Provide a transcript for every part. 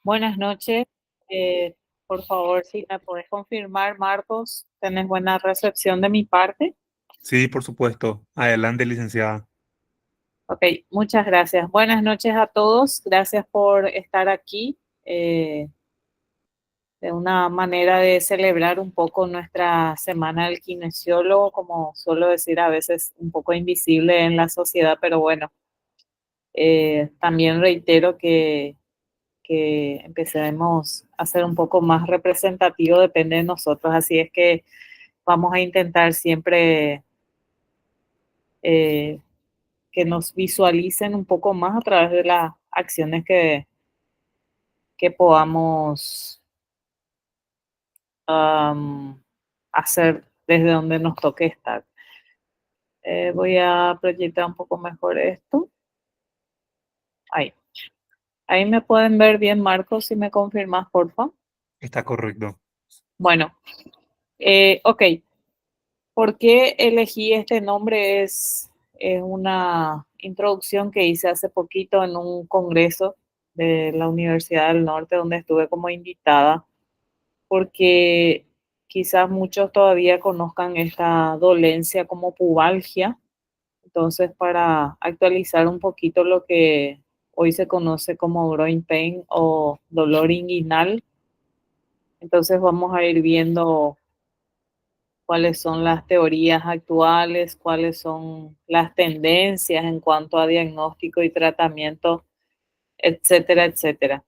Buenas noches. Eh, por favor, si me puedes confirmar, Marcos, ¿tenés buena recepción de mi parte? Sí, por supuesto. Adelante, licenciada. Ok, muchas gracias. Buenas noches a todos. Gracias por estar aquí. De una manera de celebrar un poco nuestra semana del kinesiólogo, como suelo decir, a veces un poco invisible en la sociedad, pero bueno, también reitero que empecemos a ser un poco más representativo, depende de nosotros. Así es que vamos a intentar siempre eh, que nos visualicen un poco más a través de las acciones que podamos um, hacer desde donde nos toque estar. Voy a proyectar un poco mejor esto. Ahí. Ahí me pueden ver bien, Marcos, si me confirmas, porfa. Está correcto. Bueno, ok. ¿Por qué elegí este nombre? Es una introducción que hice hace poquito en un congreso de la Universidad del Norte, donde estuve como invitada, porque quizás muchos todavía conozcan esta dolencia como pubalgia. Entonces, para actualizar un poquito lo que hoy se conoce como groin pain o dolor inguinal, entonces vamos a ir viendo cuáles son las teorías actuales, cuáles son las tendencias en cuanto a diagnóstico y tratamiento, etcétera, etcétera.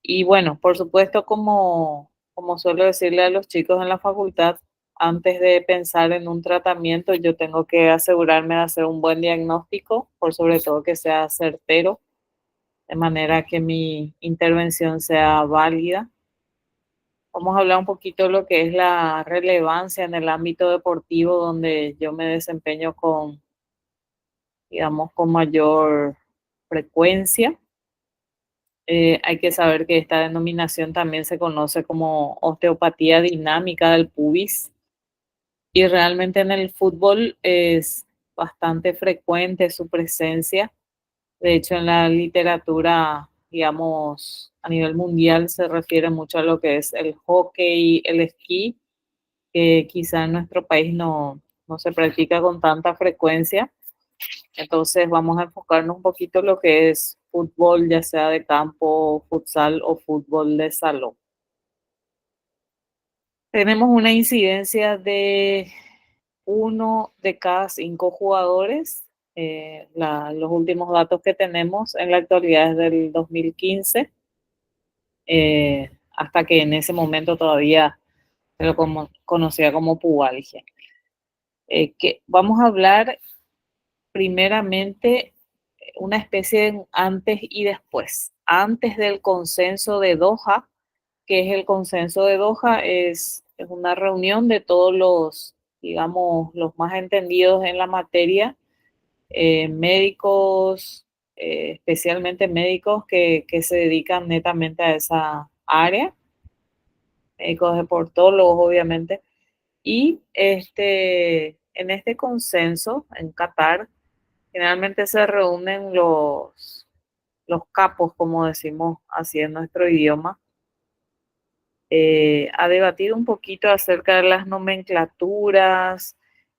Y bueno, por supuesto, como suelo decirle a los chicos en la facultad, antes de pensar en un tratamiento, yo tengo que asegurarme de hacer un buen diagnóstico, por sobre todo que sea certero, de manera que mi intervención sea válida. Vamos a hablar un poquito de lo que es la relevancia en el ámbito deportivo donde yo me desempeño con, digamos, con mayor frecuencia. Hay que saber que esta denominación también se conoce como osteopatía dinámica del pubis y realmente en el fútbol es bastante frecuente su presencia. De hecho, en la literatura, digamos, a nivel mundial se refiere mucho a lo que es el hockey, el esquí, que quizá en nuestro país no se practica con tanta frecuencia. Entonces vamos a enfocarnos un poquito en lo que es fútbol, ya sea de campo, futsal o fútbol de salón. Tenemos una incidencia de 1 de cada 5 jugadores. Los últimos datos que tenemos en la actualidad es del 2015, hasta que en ese momento todavía se lo conocía como pubalgia. Que vamos a hablar primeramente una especie de antes y después. Antes del consenso de Doha, que es el consenso de Doha, es una reunión de todos los, digamos, los más entendidos en la materia, médicos, especialmente médicos que se dedican netamente a esa área, médicos deportólogos, obviamente. Y en este consenso en Qatar, generalmente se reúnen los capos, como decimos así en nuestro idioma, a debatir un poquito acerca de las nomenclaturas,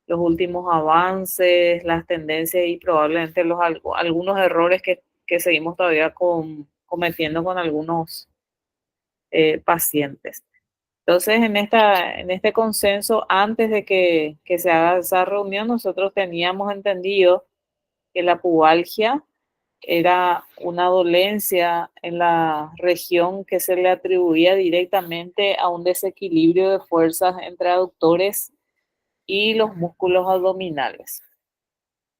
los últimos avances, las tendencias y probablemente algunos errores que seguimos todavía cometiendo con algunos pacientes. Entonces, en este consenso, antes de que se haga esa reunión, nosotros teníamos entendido que la pubalgia era una dolencia en la región que se le atribuía directamente a un desequilibrio de fuerzas entre aductores y los músculos abdominales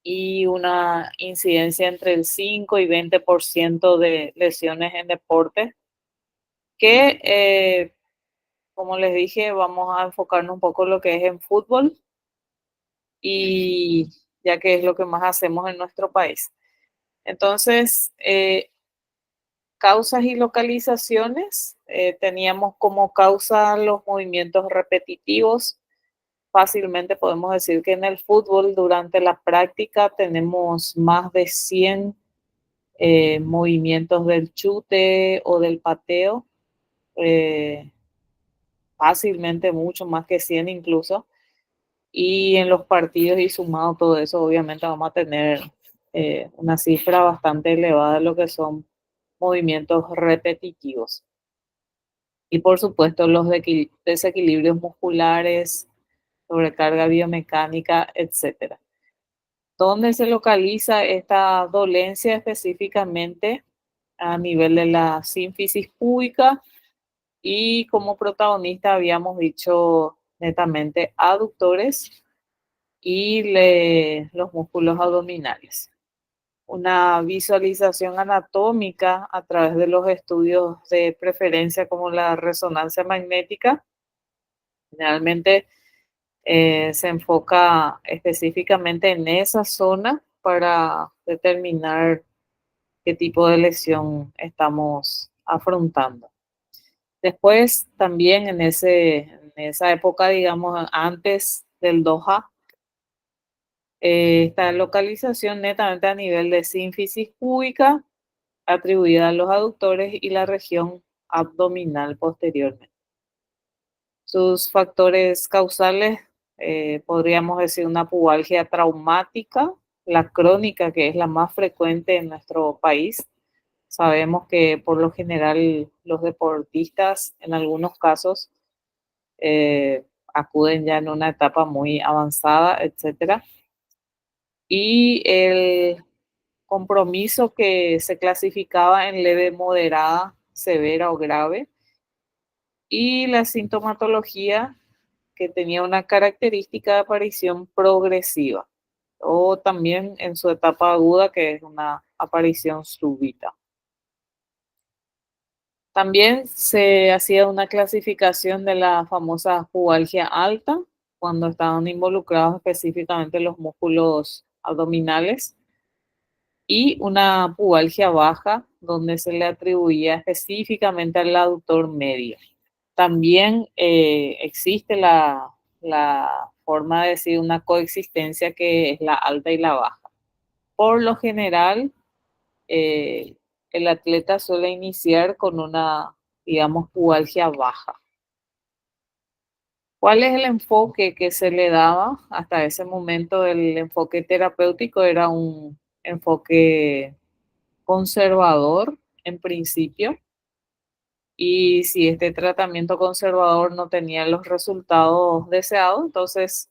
y una incidencia entre el 5 y 20% de lesiones en deportes que, como les dije, vamos a enfocarnos un poco en lo que es en fútbol y ya que es lo que más hacemos en nuestro país. Entonces, causas y localizaciones, teníamos como causa los movimientos repetitivos. Fácilmente podemos decir que en el fútbol durante la práctica tenemos más de 100 movimientos del chute o del pateo, fácilmente mucho más que 100 incluso. Y en los partidos y sumado todo eso, obviamente vamos a tener una cifra bastante elevada de lo que son movimientos repetitivos. Y por supuesto los desequilibrios musculares, sobrecarga biomecánica, etcétera. ¿Dónde se localiza esta dolencia específicamente? A nivel de la sínfisis púbica y como protagonista habíamos dicho netamente aductores y los músculos abdominales. Una visualización anatómica a través de los estudios de preferencia como la resonancia magnética. Generalmente se enfoca específicamente en esa zona para determinar qué tipo de lesión estamos afrontando. Después, también en esa época, digamos, antes del Doha, esta localización netamente a nivel de sínfisis púbica, atribuida a los aductores y la región abdominal posteriormente. Sus factores causales, podríamos decir una pubalgia traumática, la crónica, que es la más frecuente en nuestro país. Sabemos que por lo general los deportistas en algunos casos acuden ya en una etapa muy avanzada, etcétera. Y el compromiso que se clasificaba en leve, moderada, severa o grave, y la sintomatología que tenía una característica de aparición progresiva, o también en su etapa aguda, que es una aparición súbita. También se hacía una clasificación de la famosa pubalgia alta, cuando estaban involucrados específicamente los músculos abdominales, y una pubalgia baja, donde se le atribuía específicamente al aductor medio. También existe la forma de decir una coexistencia que es la alta y la baja. Por lo general, eh, el atleta suele iniciar con una, digamos, pubalgia baja. ¿Cuál es el enfoque que se le daba hasta ese momento? El enfoque terapéutico era un enfoque conservador en principio, y si este tratamiento conservador no tenía los resultados deseados, entonces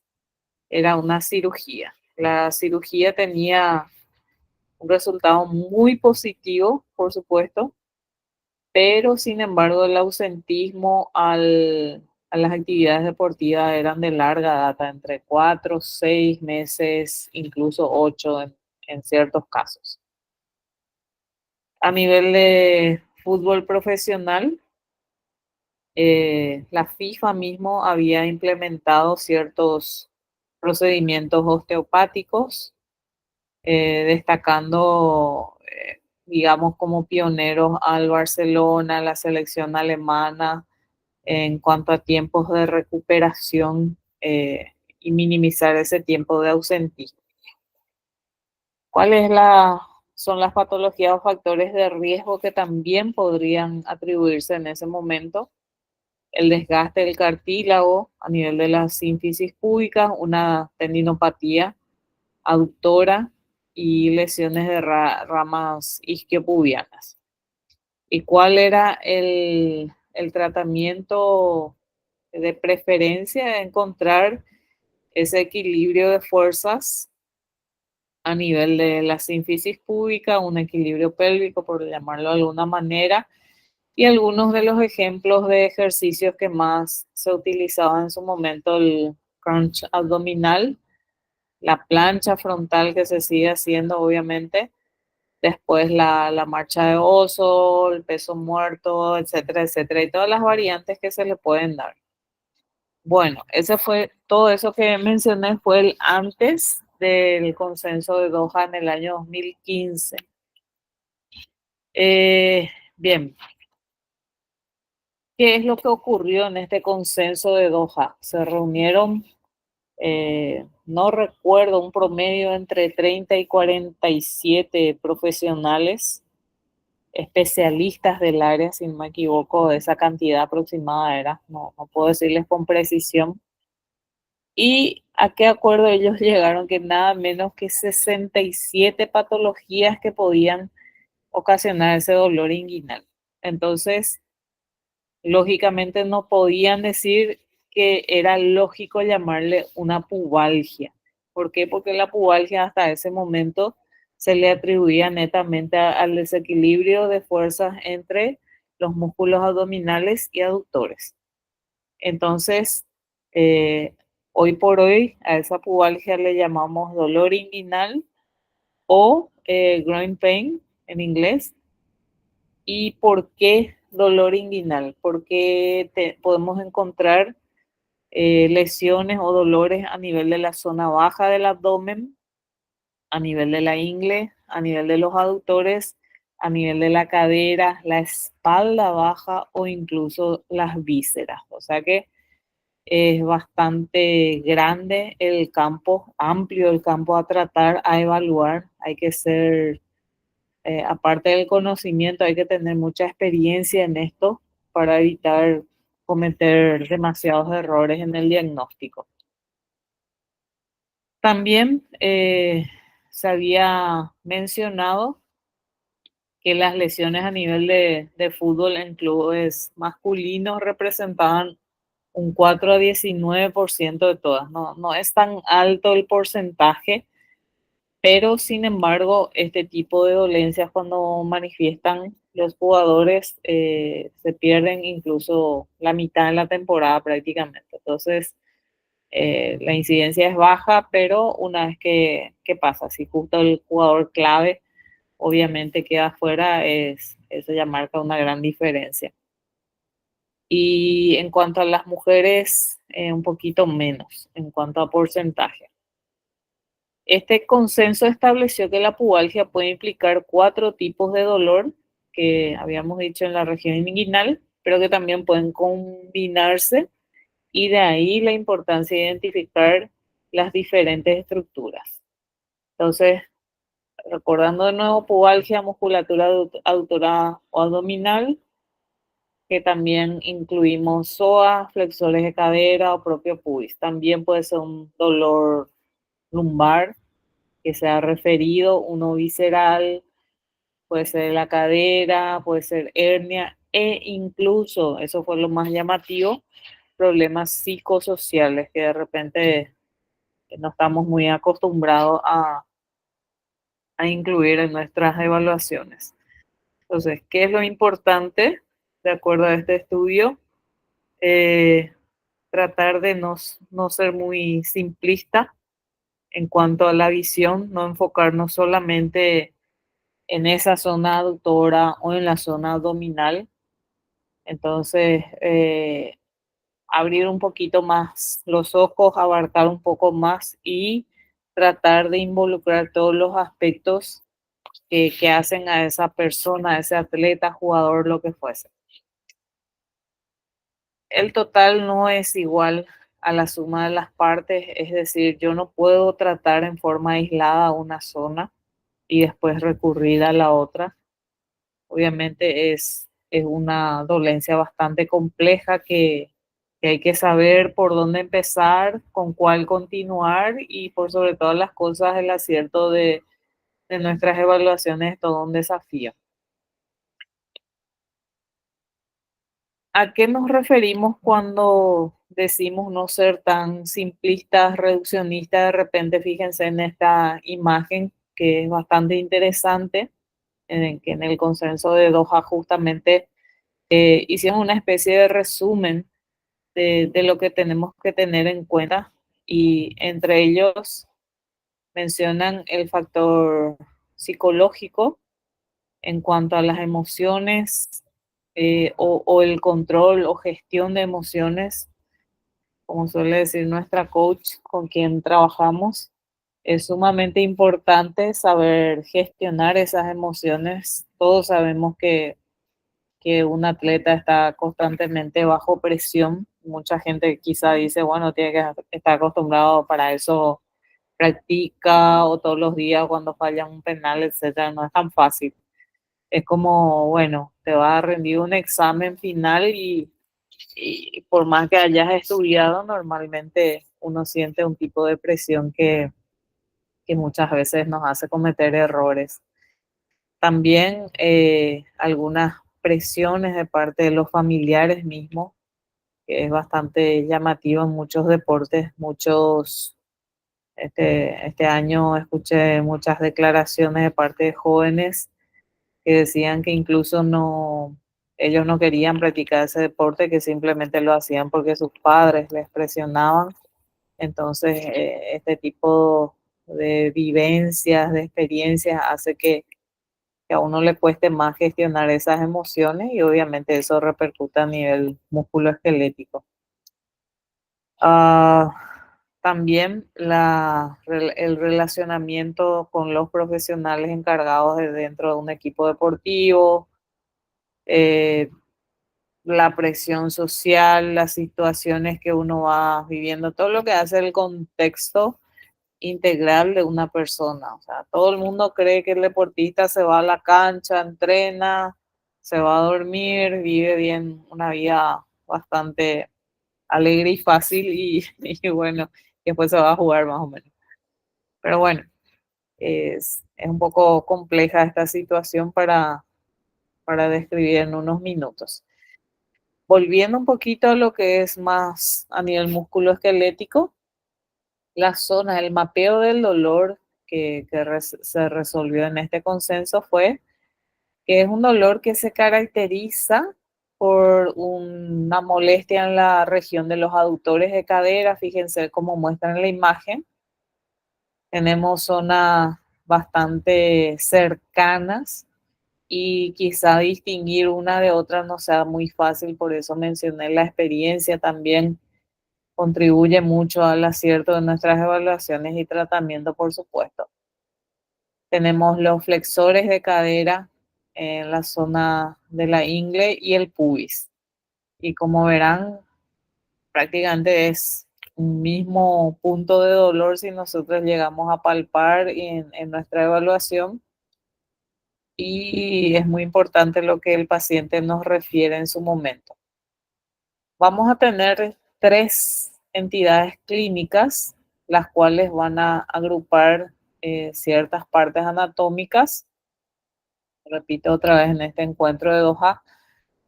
era una cirugía. La cirugía tenía un resultado muy positivo, por supuesto, pero sin embargo el ausentismo a las actividades deportivas eran de larga data, entre 4, 6 meses, incluso 8 en ciertos casos. A nivel de fútbol profesional, la FIFA mismo había implementado ciertos procedimientos osteopáticos, destacando, digamos, como pioneros al Barcelona, la selección alemana, en cuanto a tiempos de recuperación y minimizar ese tiempo de ausentismo. ¿Cuáles son las patologías o factores de riesgo que también podrían atribuirse en ese momento? El desgaste del cartílago a nivel de las sínfisis púbicas, una tendinopatía aductora y lesiones de ramas isquiopubianas. ¿Y cuál era el tratamiento de preferencia? Encontrar ese equilibrio de fuerzas a nivel de la sínfisis púbica, un equilibrio pélvico, por llamarlo de alguna manera, y algunos de los ejemplos de ejercicios que más se utilizaban en su momento: el crunch abdominal, la plancha frontal que se sigue haciendo obviamente, después la marcha de oso, el peso muerto, etcétera, etcétera, y todas las variantes que se le pueden dar. Bueno, ese fue todo eso que mencioné, fue el antes del consenso de Doha en el año 2015. Bien, ¿qué es lo que ocurrió en este consenso de Doha? Se reunieron, no recuerdo, un promedio entre 30 y 47 profesionales especialistas del área, si no me equivoco, esa cantidad aproximada era, no puedo decirles con precisión. ¿Y a qué acuerdo ellos llegaron? Que nada menos que 67 patologías que podían ocasionar ese dolor inguinal. Entonces, lógicamente no podían decir que era lógico llamarle una pubalgia. ¿Por qué? Porque la pubalgia hasta ese momento se le atribuía netamente al desequilibrio de fuerzas entre los músculos abdominales y aductores. Entonces, eh, hoy por hoy a esa pubalgia le llamamos dolor inguinal o groin pain en inglés. ¿Y por qué dolor inguinal? Porque podemos encontrar lesiones o dolores a nivel de la zona baja del abdomen, a nivel de la ingle, a nivel de los aductores, a nivel de la cadera, la espalda baja o incluso las vísceras. O sea que es bastante grande el campo, amplio el campo a tratar, a evaluar. Hay que ser, aparte del conocimiento, hay que tener mucha experiencia en esto para evitar cometer demasiados errores en el diagnóstico. También se había mencionado que las lesiones a nivel de fútbol en clubes masculinos representaban un 4 a 19% de todas. No es tan alto el porcentaje, pero sin embargo, este tipo de dolencias cuando manifiestan los jugadores se pierden incluso la mitad de la temporada prácticamente. Entonces, la incidencia es baja, pero una vez que pasa, si justo el jugador clave obviamente queda fuera, eso ya marca una gran diferencia. Y en cuanto a las mujeres, un poquito menos en cuanto a porcentaje. Este consenso estableció que la pubalgia puede implicar 4 tipos de dolor que habíamos dicho en la región inguinal, pero que también pueden combinarse, y de ahí la importancia de identificar las diferentes estructuras. Entonces, recordando de nuevo, pubalgia, musculatura aductora o abdominal, que también incluimos psoas, flexores de cadera o propio pubis. También puede ser un dolor lumbar que sea referido, uno visceral, puede ser de la cadera, puede ser hernia e incluso, eso fue lo más llamativo, problemas psicosociales que de repente no estamos muy acostumbrados a incluir en nuestras evaluaciones. Entonces, ¿qué es lo importante de acuerdo a este estudio? Tratar de no ser muy simplista en cuanto a la visión, no enfocarnos solamente en esa zona aductora o en la zona abdominal. Entonces, abrir un poquito más los ojos, abarcar un poco más y tratar de involucrar todos los aspectos que hacen a esa persona, a ese atleta, jugador, lo que fuese. El total no es igual a la suma de las partes, es decir, yo no puedo tratar en forma aislada una zona y después recurrir a la otra. Obviamente es una dolencia bastante compleja que hay que saber por dónde empezar, con cuál continuar y por sobre todas las cosas el acierto de nuestras evaluaciones es todo un desafío. ¿A qué nos referimos cuando decimos no ser tan simplistas, reduccionistas? De repente, fíjense en esta imagen que es bastante interesante, en que en el consenso de Doha justamente hicimos una especie de resumen de lo que tenemos que tener en cuenta y entre ellos mencionan el factor psicológico en cuanto a las emociones o el control o gestión de emociones, como suele decir nuestra coach con quien trabajamos. Es sumamente importante saber gestionar esas emociones. Todos sabemos que un atleta está constantemente bajo presión. Mucha gente quizá dice, bueno, tiene que estar acostumbrado para eso, practica o todos los días cuando falla un penal, etcétera. No es tan fácil. Es como, bueno, te vas a rendir un examen final y por más que hayas estudiado, normalmente uno siente un tipo de presión que muchas veces nos hace cometer errores. También algunas presiones de parte de los familiares mismos, que es bastante llamativo en muchos deportes. Este año escuché muchas declaraciones de parte de jóvenes que decían que incluso ellos no querían practicar ese deporte, que simplemente lo hacían porque sus padres les presionaban. Entonces, este tipo de vivencias, de experiencias, hace que a uno le cueste más gestionar esas emociones y obviamente eso repercute a nivel musculoesquelético. Ah, también el relacionamiento con los profesionales encargados de dentro de un equipo deportivo, eh, la presión social, las situaciones que uno va viviendo, todo lo que hace el contexto integral de una persona. O sea, todo el mundo cree que el deportista se va a la cancha, entrena, se va a dormir, vive bien una vida bastante alegre y fácil y bueno, después se va a jugar más o menos. Pero bueno, es un poco compleja esta situación para describir en unos minutos. Volviendo un poquito a lo que es más a nivel musculoesquelético, la zona, el mapeo del dolor se resolvió en este consenso fue que es un dolor que se caracteriza por una molestia en la región de los aductores de cadera. Fíjense cómo muestran en la imagen. Tenemos zonas bastante cercanas y quizá distinguir una de otra no sea muy fácil, por eso mencioné la experiencia también contribuye mucho al acierto de nuestras evaluaciones y tratamiento, por supuesto. Tenemos los flexores de cadera en la zona de la ingle y el pubis. Y como verán, prácticamente es un mismo punto de dolor si nosotros llegamos a palpar en nuestra evaluación. Y es muy importante lo que el paciente nos refiere en su momento. Vamos a tener tres entidades clínicas, las cuales van a agrupar ciertas partes anatómicas. Repito otra vez, en este encuentro de Doha,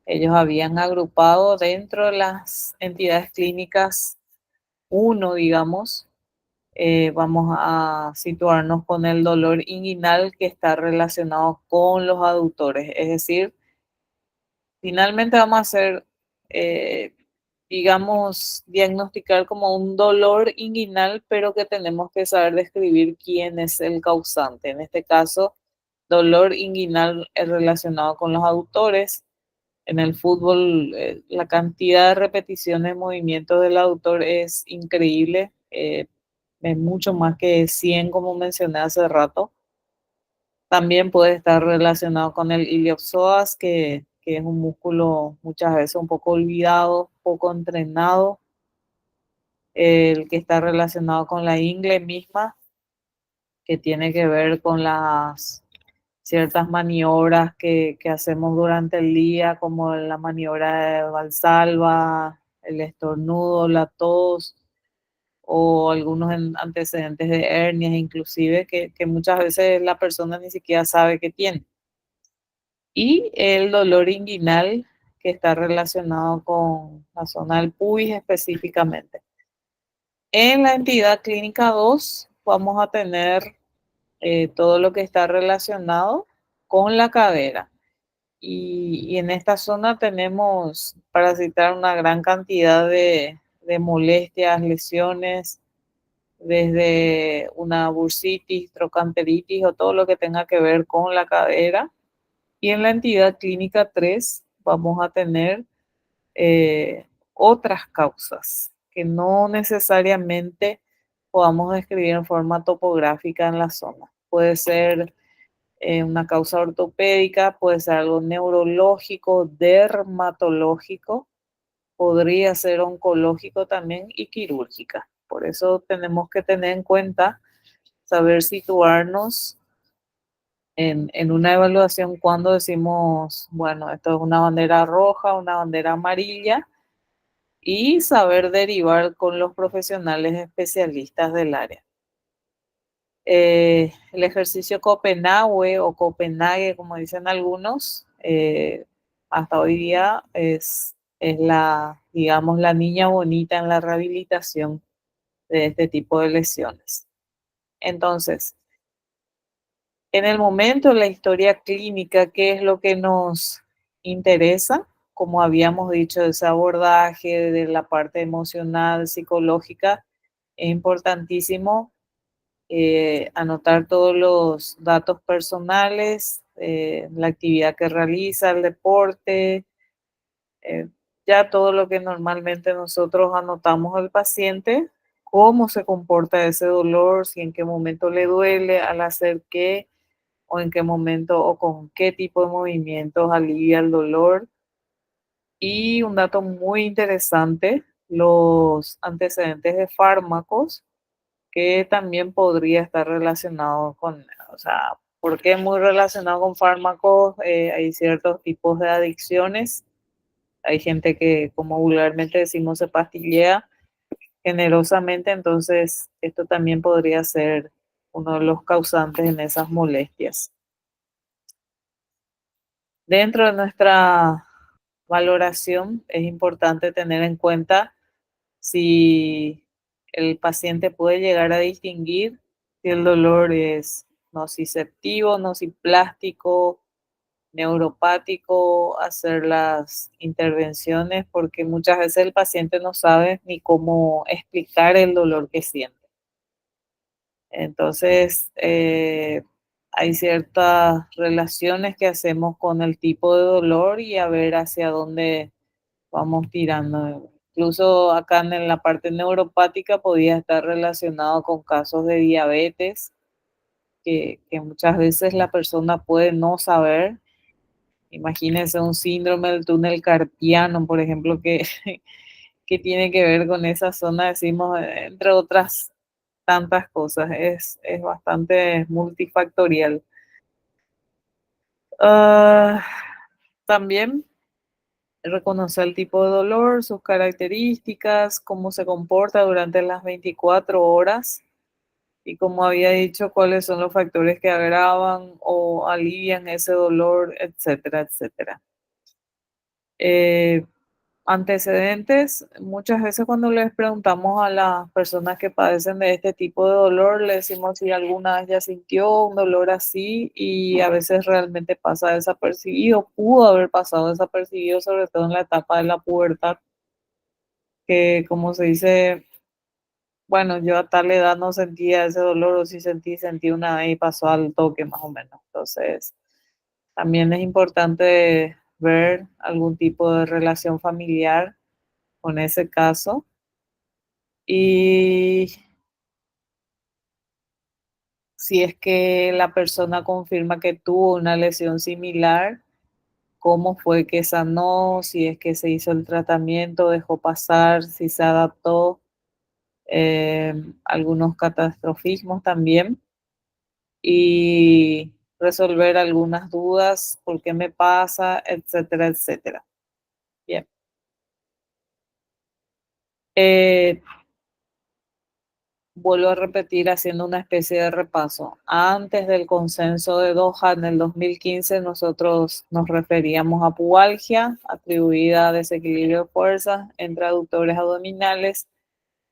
ellos habían agrupado dentro de las entidades clínicas uno, digamos, vamos a situarnos con el dolor inguinal que está relacionado con los aductores, es decir, finalmente vamos a hacer, eh, digamos, diagnosticar como un dolor inguinal, pero que tenemos que saber describir quién es el causante. En este caso, dolor inguinal es relacionado con los aductores. En el fútbol, la cantidad de repeticiones, movimientos del aductor es increíble. Es mucho más que 100, como mencioné hace rato. También puede estar relacionado con el iliopsoas, que es un músculo muchas veces un poco olvidado, poco entrenado, el que está relacionado con la ingle misma, que tiene que ver con las ciertas maniobras que hacemos durante el día, como la maniobra de Valsalva, el estornudo, la tos, o algunos antecedentes de hernias, inclusive, que muchas veces la persona ni siquiera sabe que tiene. Y el dolor inguinal que está relacionado con la zona del pubis específicamente. En la entidad clínica 2 vamos a tener todo lo que está relacionado con la cadera. Y en esta zona tenemos, para citar, una gran cantidad de molestias, lesiones, desde una bursitis, trochanteritis o todo lo que tenga que ver con la cadera. Y en la entidad clínica 3 vamos a tener otras causas que no necesariamente podamos describir en forma topográfica en la zona. Puede ser una causa ortopédica, puede ser algo neurológico, dermatológico, podría ser oncológico también y quirúrgica. Por eso tenemos que tener en cuenta saber situarnos en una evaluación cuando decimos, bueno, esto es una bandera roja, una bandera amarilla, y saber derivar con los profesionales especialistas del área. El ejercicio Copenhague o Copenhague, como dicen algunos, hasta hoy día es la, digamos, la niña bonita en la rehabilitación de este tipo de lesiones. Entonces, en el momento, la historia clínica, ¿qué es lo que nos interesa? Como habíamos dicho, ese abordaje de la parte emocional, psicológica, es importantísimo anotar todos los datos personales, la actividad que realiza, el deporte, eh, ya todo lo que normalmente nosotros anotamos al paciente, cómo se comporta ese dolor, si en qué momento le duele, al hacer qué, o en qué momento o con qué tipo de movimientos alivia el dolor. Y un dato muy interesante, los antecedentes de fármacos que también podría estar relacionado con, o sea, porque es muy relacionado con fármacos, hay ciertos tipos de adicciones, hay gente que, como vulgarmente decimos, se pastillea generosamente, entonces esto también podría ser uno de los causantes en esas molestias. Dentro de nuestra valoración es importante tener en cuenta si el paciente puede llegar a distinguir si el dolor es nociceptivo, nociplástico, neuropático, hacer las intervenciones, porque muchas veces el paciente no sabe ni cómo explicar el dolor que siente. Entonces, hay ciertas relaciones que hacemos con el tipo de dolor y a ver hacia dónde vamos tirando. Incluso acá en la parte neuropática podía estar relacionado con casos de diabetes, que muchas veces la persona puede no saber. Imagínense un síndrome del túnel carpiano, por ejemplo, que, que tiene que ver con esa zona, decimos, entre otras tantas cosas. Es bastante multifactorial. Ah, también reconocer el tipo de dolor, sus características, cómo se comporta durante las 24 horas y como había dicho, cuáles son los factores que agravan o alivian ese dolor, etcétera, etcétera. Eh, Antecedentes, muchas veces cuando les preguntamos a las personas que padecen de este tipo de dolor, le decimos si alguna vez ya sintió un dolor así y a veces realmente pasa desapercibido, pudo haber pasado desapercibido, sobre todo en la etapa de la pubertad, que como se dice, bueno, yo a tal edad no sentía ese dolor o si sentí una vez y pasó al toque más o menos. Entonces, también es importante ver algún tipo de relación familiar con ese caso. Y si es que la persona confirma que tuvo una lesión similar, cómo fue que sanó, si es que se hizo el tratamiento, dejó pasar, si se adaptó, algunos catastrofismos también, y resolver algunas dudas, por qué me pasa, etcétera, etcétera. Bien. Eh, Vuelvo a repetir haciendo una especie de repaso. Antes del consenso de Doha en el 2015, nosotros nos referíamos a pubalgia atribuida a desequilibrio de fuerzas entre aductores abdominales.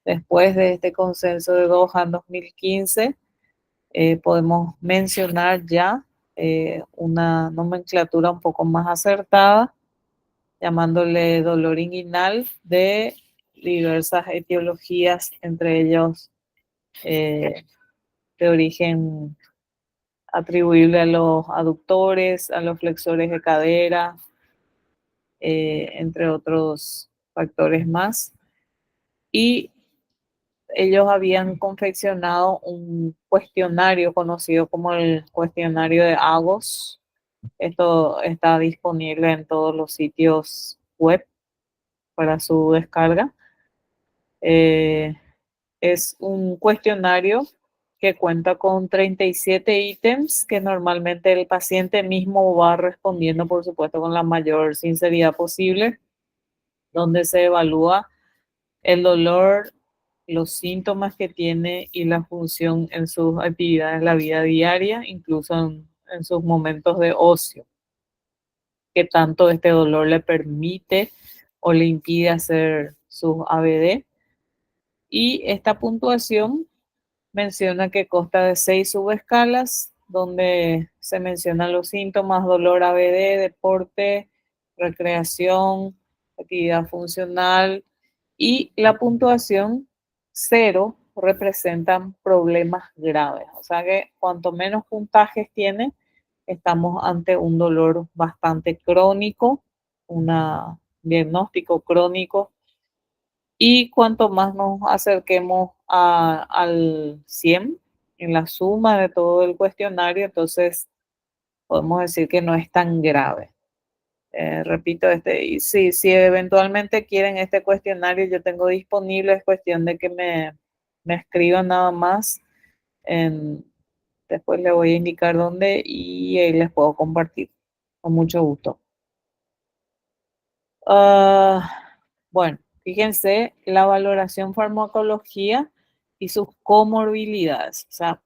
Después de este consenso de Doha en 2015, podemos mencionar ya una nomenclatura un poco más acertada, llamándole dolor inguinal de diversas etiologías, entre ellos eh, de origen atribuible a los aductores, a los flexores de cadera, entre otros factores más. Y ellos habían confeccionado un cuestionario conocido como el cuestionario de Agos. Esto está disponible en todos los sitios web para su descarga. Eh, es un cuestionario que cuenta con 37 ítems que normalmente el paciente mismo va respondiendo, por supuesto, con la mayor sinceridad posible, donde se evalúa el dolor, los síntomas que tiene y la función en sus actividades en la vida diaria, incluso en sus momentos de ocio, que tanto este dolor le permite o le impide hacer sus ABD. Y esta puntuación menciona que consta de 6 subescalas, donde se mencionan los síntomas: dolor, ABD, deporte, recreación, actividad funcional, y la puntuación 0 representan problemas graves. O sea que cuanto menos puntajes tiene, estamos ante un dolor bastante crónico, un diagnóstico crónico, y cuanto más nos acerquemos al 100 en la suma de todo el cuestionario, entonces podemos decir que no es tan grave. Repito, y si eventualmente quieren este cuestionario, yo tengo disponible, es cuestión de que me escriban nada más. En, después les voy a indicar dónde y ahí les puedo compartir con mucho gusto. Ah, bueno, fíjense la valoración farmacología y sus comorbilidades. O sea,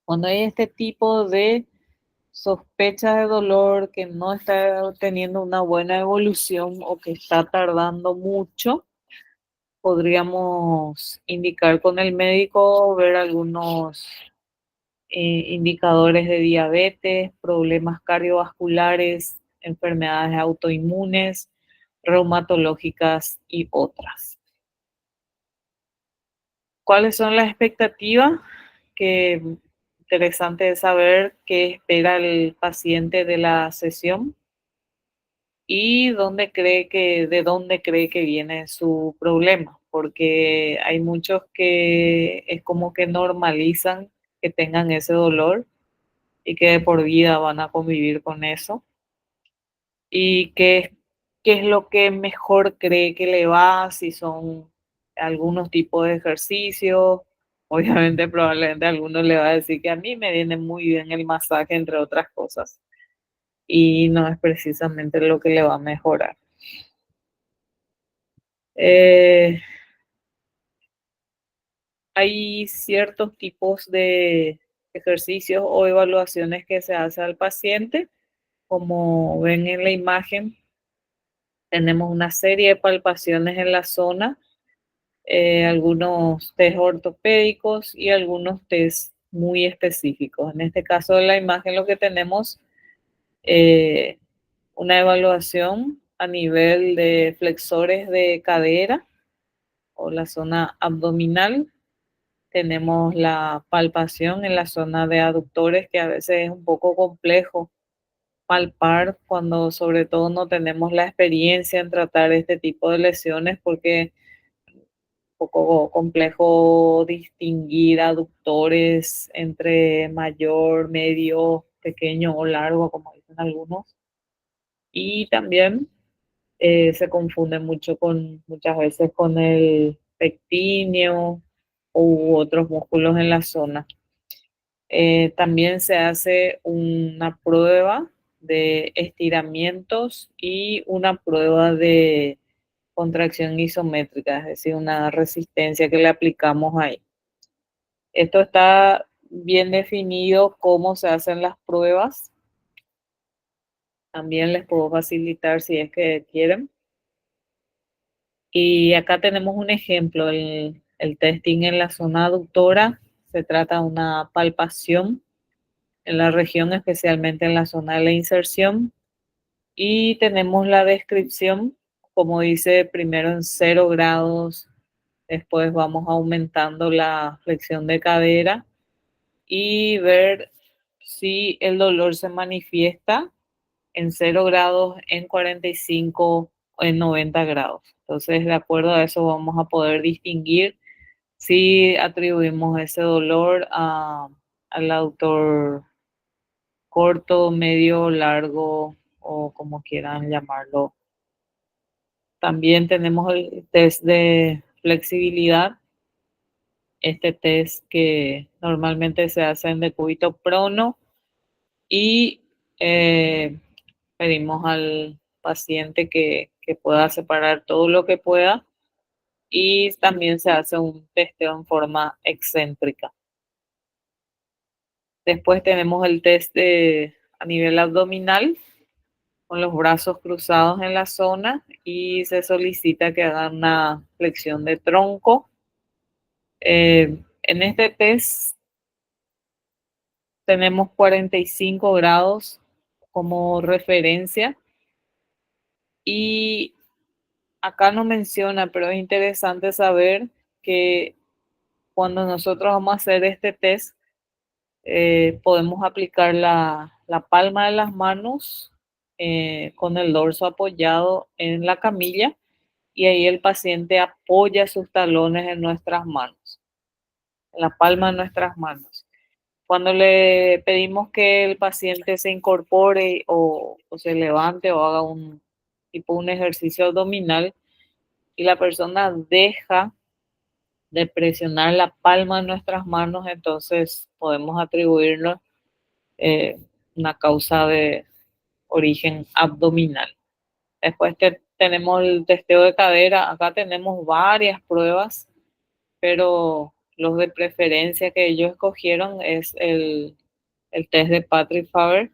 cuando hay este tipo de sospecha de dolor que no está teniendo una buena evolución o que está tardando mucho, podríamos indicar con el médico, ver algunos indicadores de diabetes, problemas cardiovasculares, enfermedades autoinmunes, reumatológicas y otras. ¿Cuáles son las expectativas? Que interesante de saber qué espera el paciente de la sesión y de dónde cree que viene su problema, porque hay muchos que es como que normalizan que tengan ese dolor y que de por vida van a convivir con eso, y qué es lo que mejor cree que le va, si son algunos tipos de ejercicios. Obviamente, probablemente a algunos le va a decir que a mí me viene muy bien el masaje, entre otras cosas, y no es precisamente lo que le va a mejorar. Eh, Hay ciertos tipos de ejercicios o evaluaciones que se hace al paciente. Como ven en la imagen, tenemos una serie de palpaciones en la zona, algunos test ortopédicos y algunos test muy específicos. En este caso de la imagen lo que tenemos, eh, una evaluación a nivel de flexores de cadera o la zona abdominal. Tenemos la palpación en la zona de aductores, que a veces es un poco complejo palpar cuando sobre todo no tenemos la experiencia en tratar este tipo de lesiones, porque es un poco complejo distinguir aductores entre mayor, medio, pequeño o largo, como dicen algunos. Y también se confunde mucho muchas veces con el pectíneo u otros músculos en la zona. También se hace una prueba de estiramientos y una prueba de contracción isométrica, es decir, una resistencia que le aplicamos ahí. Esto está bien definido cómo se hacen las pruebas. También les puedo facilitar si es que quieren. Y acá tenemos un ejemplo, el testing en la zona aductora. Se trata de una palpación en la región, especialmente en la zona de la inserción. Y tenemos la descripción, como dice, primero en 0 grados, después vamos aumentando la flexión de cadera y ver si el dolor se manifiesta en 0 grados, en 45 o en 90 grados. Entonces, de acuerdo a eso vamos a poder distinguir si atribuimos ese dolor al aductor corto, medio, largo o como quieran llamarlo. También tenemos el test de flexibilidad, este test que normalmente se hace en decúbito prono y pedimos al paciente que pueda separar todo lo que pueda y también se hace un testeo en forma excéntrica. Después tenemos el test a nivel abdominal con los brazos cruzados en la zona y se solicita que hagan una flexión de tronco. En este test tenemos 45 grados como referencia y acá no menciona, pero es interesante saber que cuando nosotros vamos a hacer este test, podemos aplicar la palma de las manos con el dorso apoyado en la camilla y ahí el paciente apoya sus talones en nuestras manos, en la palma de nuestras manos. Cuando le pedimos que el paciente se incorpore o se levante o haga un tipo un ejercicio abdominal y la persona deja de presionar la palma de nuestras manos, entonces podemos atribuirnos una causa de origen abdominal. Después tenemos el testeo de cadera. Acá tenemos varias pruebas, pero los de preferencia que ellos escogieron es el test de Patrick Faber,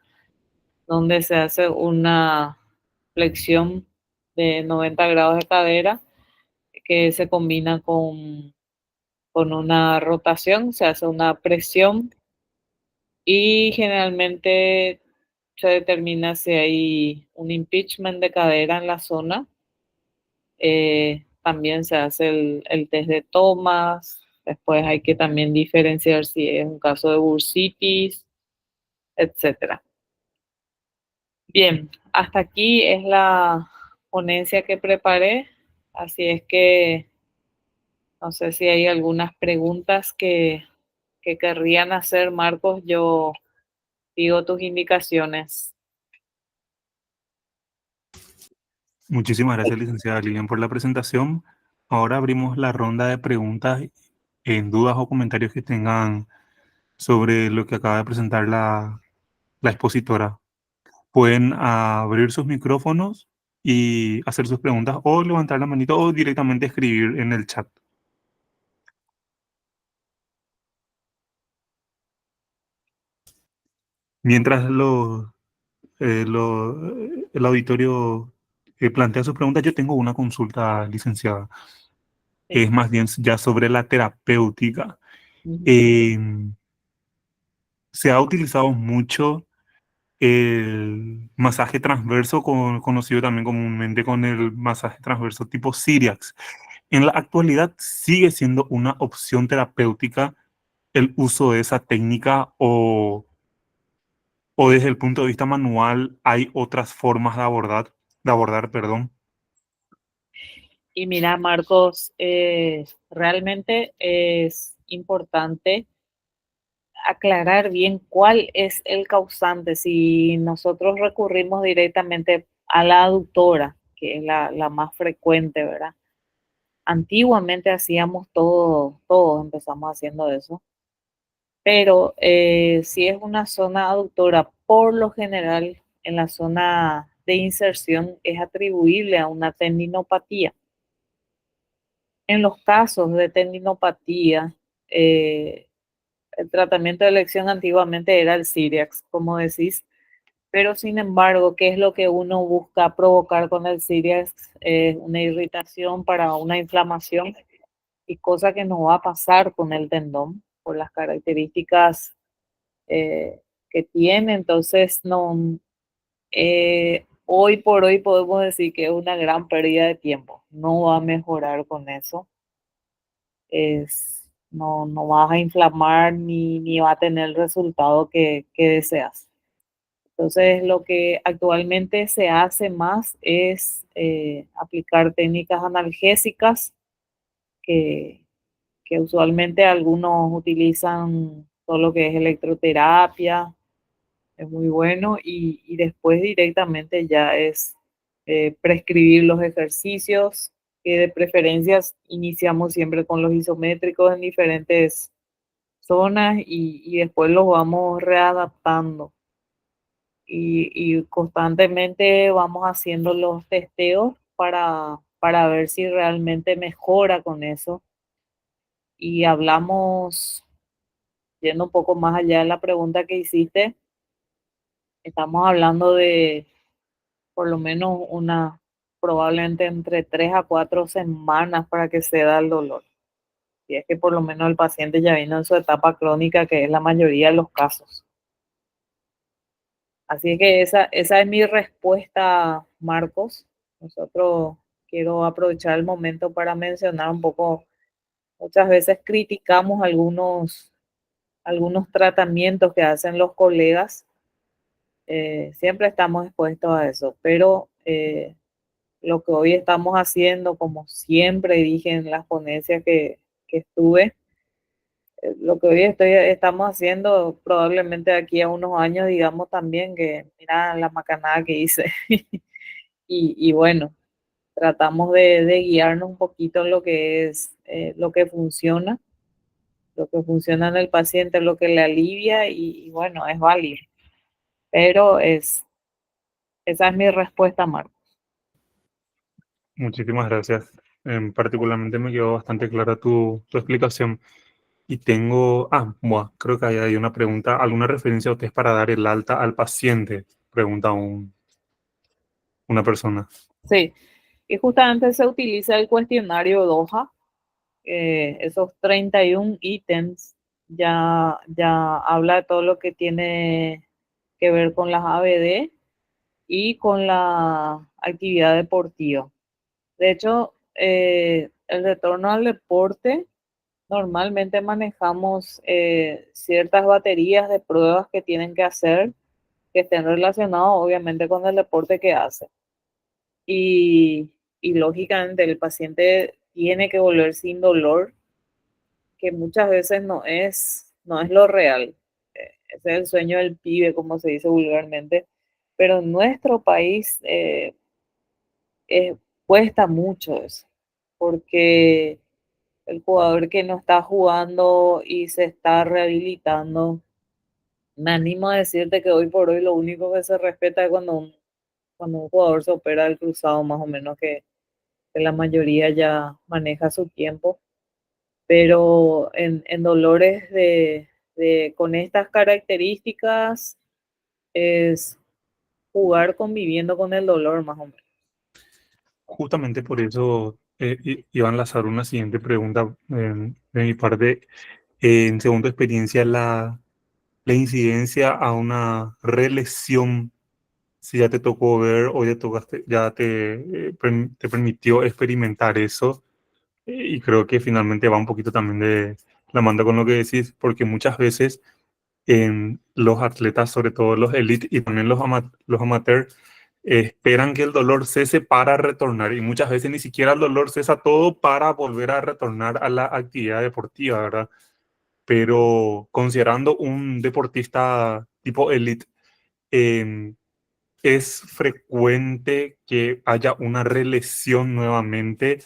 donde se hace una flexión de 90 grados de cadera que se combina con una rotación, se hace una presión y generalmente se determina si hay un impeachment de cadera en la zona. También se hace el test de Thomas. Después hay que también diferenciar si es un caso de bursitis, etcétera. Bien, hasta aquí es la ponencia que preparé. Así es que no sé si hay algunas preguntas que querrían hacer, Marcos. Yo sigo tus indicaciones. Muchísimas gracias, licenciada Lilian, por la presentación. Ahora abrimos la ronda de preguntas en dudas o comentarios que tengan sobre lo que acaba de presentar la expositora. Pueden abrir sus micrófonos y hacer sus preguntas o levantar la manito o directamente escribir en el chat. Mientras el auditorio plantea sus preguntas, yo tengo una consulta, licenciada. Es Sí. más bien ya sobre la terapéutica. Ujú. Eh, Se ha utilizado mucho el masaje transverso, conocido también comúnmente con el masaje transverso tipo Syriax. En la actualidad sigue siendo una opción terapéutica el uso de esa técnica o desde el punto de vista manual hay otras formas de abordar, perdón. Y mira, Marcos, realmente es importante aclarar bien cuál es el causante. Si nosotros recurrimos directamente a la aductora, que es la más frecuente, ¿verdad? Antiguamente hacíamos todo, todos empezamos haciendo eso, pero si es una zona aductora, por lo general en la zona de inserción es atribuible a una tendinopatía. En los casos de tendinopatía, eh, el tratamiento de elección antiguamente era el Syriax, como decís, pero sin embargo, ¿qué es lo que uno busca provocar con el Syriax? Una irritación para una inflamación y cosa que no va a pasar con el tendón por las características que tiene. Entonces, no, hoy por hoy podemos decir que es una gran pérdida de tiempo. No va a mejorar con eso. No vas a inflamar ni va a tener el resultado que deseas. Entonces, lo que actualmente se hace más es aplicar técnicas analgésicas que, que usualmente algunos utilizan todo lo que es electroterapia, es muy bueno, y después directamente ya es prescribir los ejercicios que de preferencias iniciamos siempre con los isométricos en diferentes zonas y después los vamos readaptando. Y constantemente vamos haciendo los testeos para ver si realmente mejora con eso. Y hablamos, yendo un poco más allá de la pregunta que hiciste, estamos hablando de por lo menos probablemente entre 3 a 4 semanas para que se da el dolor. Si es que por lo menos el paciente ya vino en su etapa crónica, que es la mayoría de los casos. Así que esa es mi respuesta, Marcos. Nosotros quiero aprovechar el momento para mencionar un poco, muchas veces criticamos algunos tratamientos que hacen los colegas, siempre estamos expuestos a eso, pero lo que hoy estamos haciendo, como siempre dije en las ponencias que estuve, lo que hoy estamos haciendo, probablemente de aquí a unos años digamos también que, mira la macanada que hice. Y bueno, tratamos de guiarnos un poquito en lo que es lo que funciona en el paciente, lo que le alivia y bueno, es válido. Pero esa es mi respuesta, Marco. Muchísimas gracias. Particularmente me quedó bastante clara tu explicación. Y tengo, creo que hay una pregunta, ¿alguna referencia a ustedes para dar el alta al paciente? Pregunta una persona. Sí, y justamente se utiliza el cuestionario DOJA, esos 31 ítems ya habla de todo lo que tiene que ver con las ABD y con la actividad deportiva. De hecho, el retorno al deporte, normalmente manejamos ciertas baterías de pruebas que tienen que hacer, que estén relacionados obviamente con el deporte que hace. Y, y lógicamente el paciente tiene que volver sin dolor, que muchas veces no es lo real. Ese es el sueño del pibe, como se dice vulgarmente. Pero en nuestro país cuesta mucho eso, porque el jugador que no está jugando y se está rehabilitando, me animo a decirte que hoy por hoy lo único que se respeta es cuando un jugador se opera el cruzado, más o menos que la mayoría ya maneja su tiempo, pero en dolores con estas características es jugar conviviendo con el dolor, más o menos. Justamente por eso iba a enlazar una siguiente pregunta de mi parte. Según tu experiencia, la incidencia a una relesión, si ya te tocó ver o ya te permitió experimentar eso, y creo que finalmente va un poquito también de la mano con lo que decís, porque muchas veces en los atletas, sobre todo los elite y también los amateurs, esperan que el dolor cese para retornar y muchas veces ni siquiera el dolor cesa todo para volver a retornar a la actividad deportiva, ¿verdad? Pero considerando un deportista tipo elite, eh, es frecuente que haya una relesión nuevamente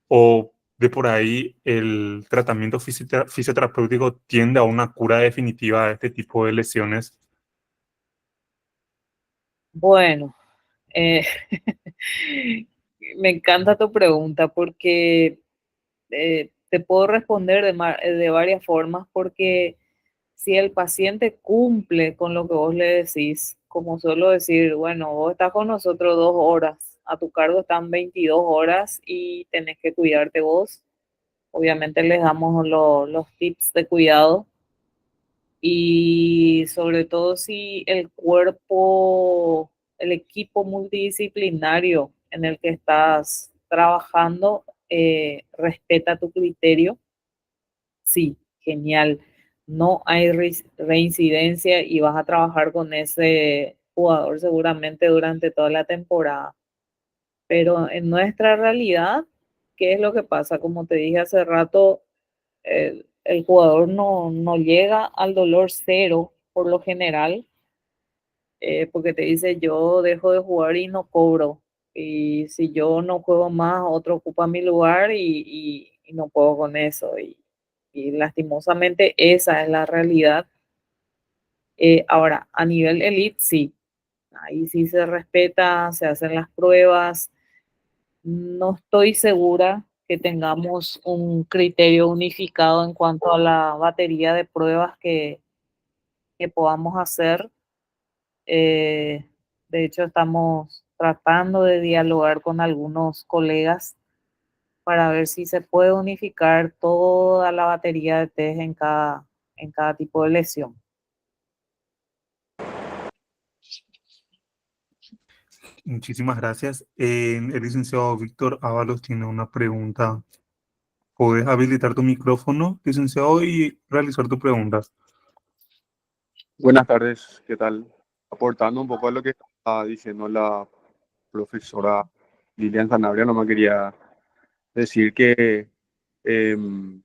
o de por ahí el tratamiento fisioterapéutico tiende a una cura definitiva de este tipo de lesiones. Bueno, eh, me encanta tu pregunta porque te puedo responder de varias formas, porque si el paciente cumple con lo que vos le decís, como suelo decir, bueno, vos estás con nosotros 2 horas, a tu cargo están 22 horas y tenés que cuidarte vos. Obviamente les damos los tips de cuidado y sobre todo si el equipo multidisciplinario en el que estás trabajando respeta tu criterio. Sí, genial. No hay reincidencia y vas a trabajar con ese jugador seguramente durante toda la temporada. Pero en nuestra realidad, ¿qué es lo que pasa? Como te dije hace rato, el jugador no llega al dolor cero por lo general, porque te dice yo dejo de jugar y no cobro. Y si yo no juego más, otro ocupa mi lugar y no puedo con eso. Y lastimosamente esa es la realidad. Ahora, a nivel elite, sí. Ahí sí se respeta, se hacen las pruebas. No estoy segura que tengamos un criterio unificado en cuanto a la batería de pruebas que podamos hacer. Eh, de hecho, estamos tratando de dialogar con algunos colegas para ver si se puede unificar toda la batería de test en cada tipo de lesión. Muchísimas gracias. El licenciado Víctor Ábalos tiene una pregunta. ¿Puedes habilitar tu micrófono, licenciado, y realizar tu pregunta? Buenas tardes, ¿qué tal? Aportando un poco a lo que estaba diciendo la profesora Lilian Sanabria, no me quería decir que em,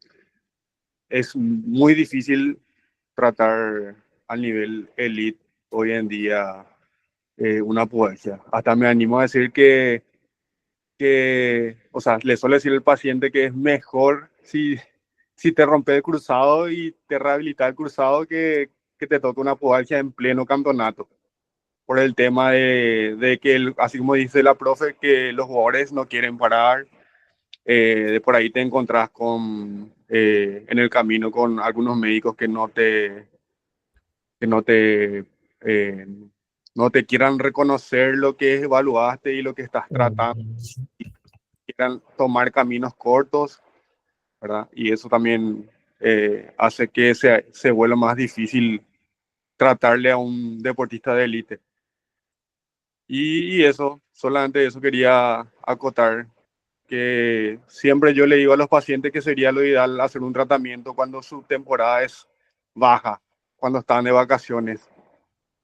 es muy difícil tratar al nivel elite hoy en día una pubalgia. Hasta me animo a decir o sea, le suelo decir al paciente que es mejor si te rompe el cruzado y te rehabilita el cruzado que te toque una pubalgia en pleno campeonato. Por el tema de que, así como dice la profe, que los jugadores no quieren parar. De por ahí te encontrás en el camino con algunos médicos que eh, no te quieran reconocer lo que evaluaste y lo que estás tratando, quieran tomar caminos cortos, ¿verdad? Y eso también hace que se vuelva más difícil tratarle a un deportista de élite. Y eso, solamente eso quería acotar, que siempre yo le digo a los pacientes que sería lo ideal hacer un tratamiento cuando su temporada es baja, cuando están de vacaciones,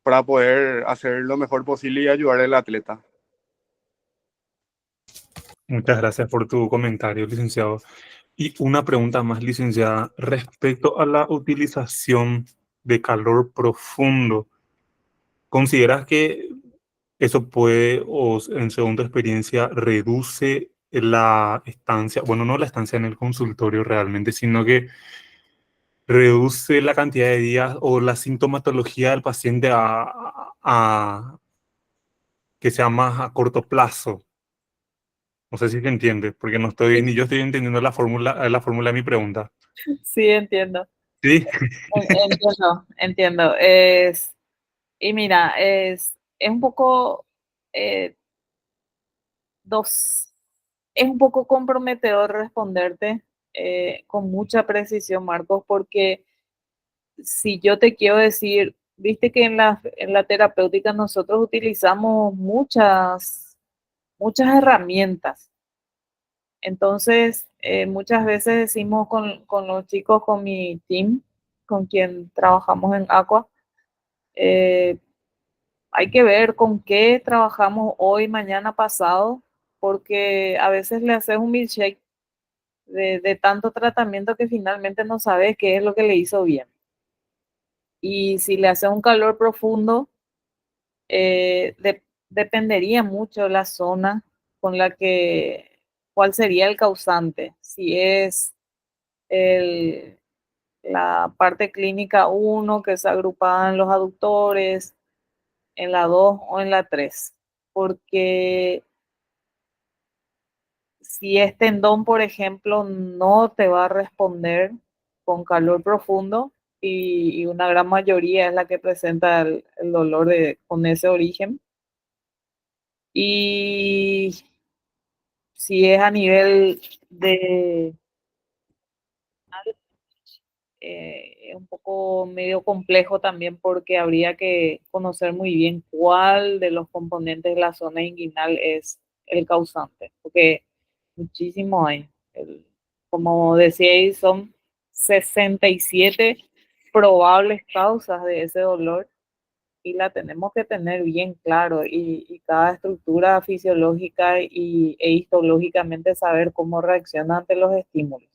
para poder hacer lo mejor posible y ayudar al atleta. Muchas gracias por tu comentario, licenciado. Y una pregunta más, licenciada, respecto a la utilización de calor profundo. ¿Consideras que eso puede, o en segunda experiencia, reduce la estancia, bueno, no la estancia en el consultorio realmente, sino que reduce la cantidad de días o la sintomatología del paciente a que sea más a corto plazo? No sé si se entiende, porque no estoy, Sí, ni yo estoy entendiendo la fórmula de mi pregunta. sí, entiendo. ¿Sí? Entiendo, entiendo. Y mira, es un poco eh, dos, es un poco comprometedor responderte con mucha precisión, Marcos, porque si yo te quiero decir, viste que en la terapéutica nosotros utilizamos muchas herramientas. Entonces, muchas veces decimos con los chicos, con mi team, con quien trabajamos en Aqua, eh, hay que ver con qué trabajamos hoy, mañana, pasado, porque a veces le haces un milkshake de tanto tratamiento que finalmente no sabes qué es lo que le hizo bien. Y si le haces un calor profundo, dependería mucho la zona con la que, cuál sería el causante. Si es el, la parte clínica uno que se agrupada en los aductores, en la 2 o en la 3, porque si es tendón, por ejemplo, no te va a responder con calor profundo y una gran mayoría es la que presenta el dolor con ese origen. Y si es a nivel de es un poco medio complejo también porque habría que conocer muy bien cuál de los componentes de la zona inguinal es el causante, porque muchísimo hay. Como decíais, son 67 probables causas de ese dolor y la tenemos que tener bien claro y cada estructura fisiológica e histológicamente saber cómo reacciona ante los estímulos.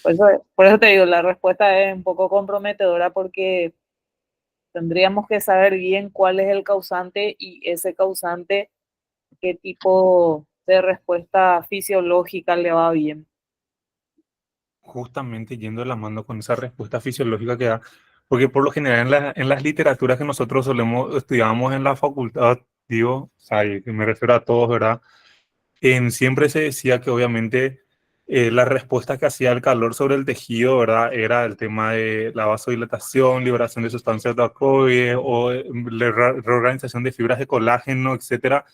Por eso te digo, la respuesta es un poco comprometedora porque tendríamos que saber bien cuál es el causante y ese causante qué tipo de respuesta fisiológica le va bien. Justamente yendo de la mano con esa respuesta fisiológica que da, porque por lo general en las literaturas que nosotros estudiábamos en la facultad, digo, o sea, y me refiero a todos, ¿verdad? Siempre se decía que obviamente la respuesta que hacía el calor sobre el tejido, ¿verdad? Era el tema de la vasodilatación, liberación de sustancias de alcohoides o la reorganización de fibras de colágeno, etcétera.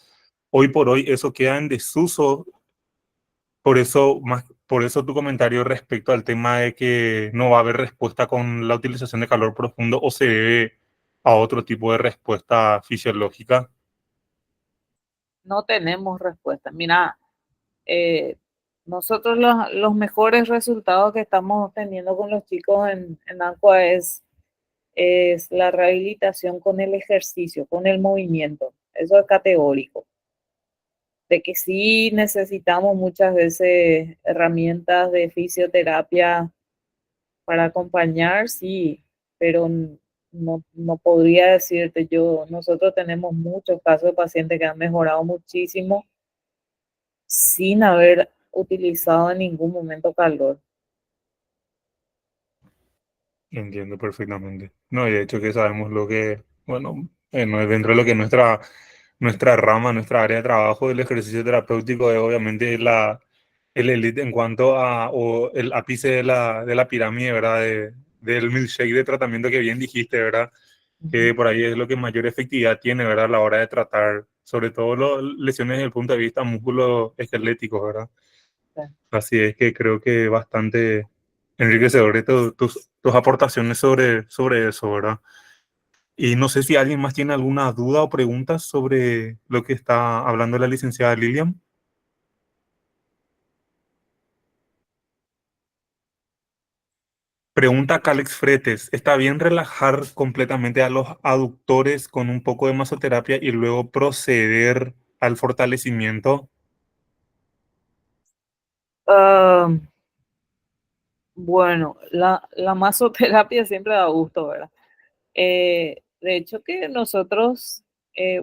Hoy por hoy eso queda en desuso. Por eso tu comentario respecto al tema de que no va a haber respuesta con la utilización de calor profundo o se debe a otro tipo de respuesta fisiológica. No tenemos respuesta. Mira, nosotros los mejores resultados que estamos teniendo con los chicos en Aqua es la rehabilitación con el ejercicio, con el movimiento. Eso es categórico. De que sí necesitamos muchas veces herramientas de fisioterapia para acompañar, sí, pero no podría decirte yo, nosotros tenemos muchos casos de pacientes que han mejorado muchísimo sin haber utilizado en ningún momento calor. Entiendo perfectamente. No, y de hecho que sabemos lo que, bueno, no es dentro de lo que es nuestra rama, nuestra área de trabajo, el ejercicio terapéutico es obviamente el elite en cuanto a, o el ápice de la pirámide, ¿verdad? Del milkshake de tratamiento que bien dijiste, ¿verdad? Que por ahí es lo que mayor efectividad tiene, ¿verdad? A la hora de tratar, sobre todo lesiones desde el punto de vista músculo esquelético, ¿verdad? Sí. Así es que creo que bastante enriquecedor de tus aportaciones sobre eso, ¿verdad? Y no sé si alguien más tiene alguna duda o pregunta sobre lo que está hablando la licenciada Lilian. Pregunta Calex Fretes, ¿está bien relajar completamente a los aductores con un poco de masoterapia y luego proceder al fortalecimiento? Bueno, la masoterapia siempre da gusto, ¿verdad? De hecho que nosotros,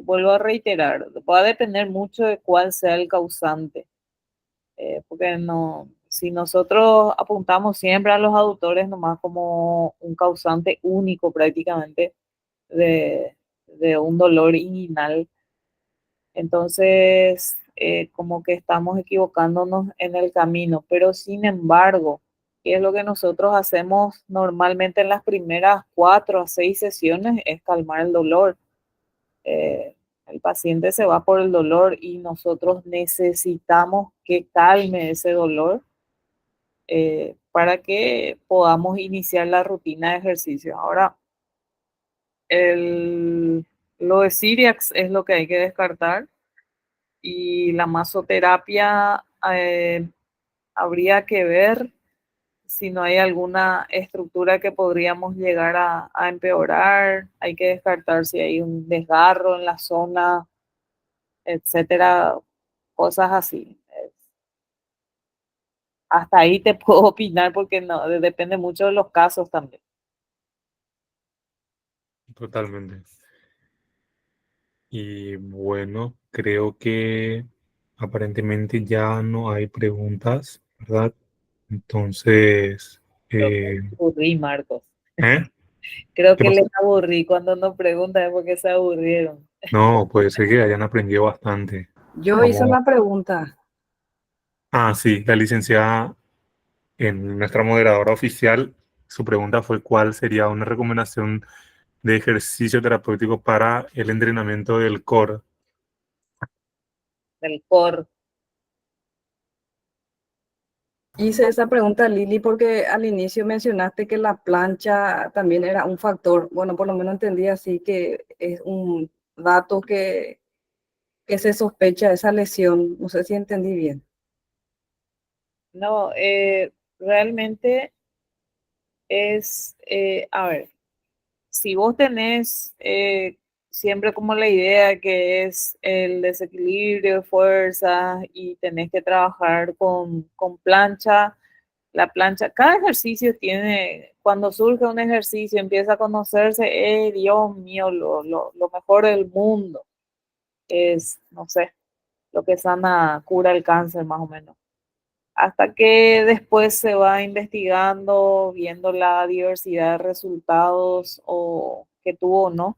vuelvo a reiterar, va a depender mucho de cuál sea el causante, porque no, si nosotros apuntamos siempre a los aductores nomás como un causante único prácticamente de un dolor inguinal, entonces como que estamos equivocándonos en el camino, pero sin embargo, ¿qué es lo que nosotros hacemos normalmente en las primeras 4 a 6 sesiones? Es calmar el dolor. El paciente se va por el dolor y nosotros necesitamos que calme ese dolor para que podamos iniciar la rutina de ejercicio. Ahora, lo de Ciriax es lo que hay que descartar y la masoterapia, habría que ver si no hay alguna estructura que podríamos llegar a empeorar. Hay que descartar si hay un desgarro en la zona, etcétera, cosas así. Hasta ahí te puedo opinar porque no, depende mucho de los casos también. Totalmente. Y bueno, creo que aparentemente ya no hay preguntas, ¿verdad? Entonces, Creo que aburrí, Marcos. ¿eh? Creo ¿Qué que les pasó? aburrí cuando nos preguntan es porque se aburrieron. No, puede ser que hayan aprendido bastante. Yo hice Vamos. una pregunta. Ah, sí, la licenciada en nuestra moderadora oficial, su pregunta fue ¿cuál sería una recomendación de ejercicio terapéutico para el entrenamiento del core? Del core. Hice esa pregunta, Lili, porque al inicio mencionaste que la plancha también era un factor. Bueno, por lo menos entendí así que es un dato que se sospecha de esa lesión. No sé si entendí bien. No, realmente es, a ver, si vos tenés siempre como la idea que es el desequilibrio de fuerzas y tenés que trabajar con plancha, la plancha, cada ejercicio tiene, cuando surge un ejercicio, empieza a conocerse, Dios mío, lo mejor del mundo es, no sé, lo que sana cura el cáncer más o menos. Hasta que después se va investigando, viendo la diversidad de resultados o que tuvo o no.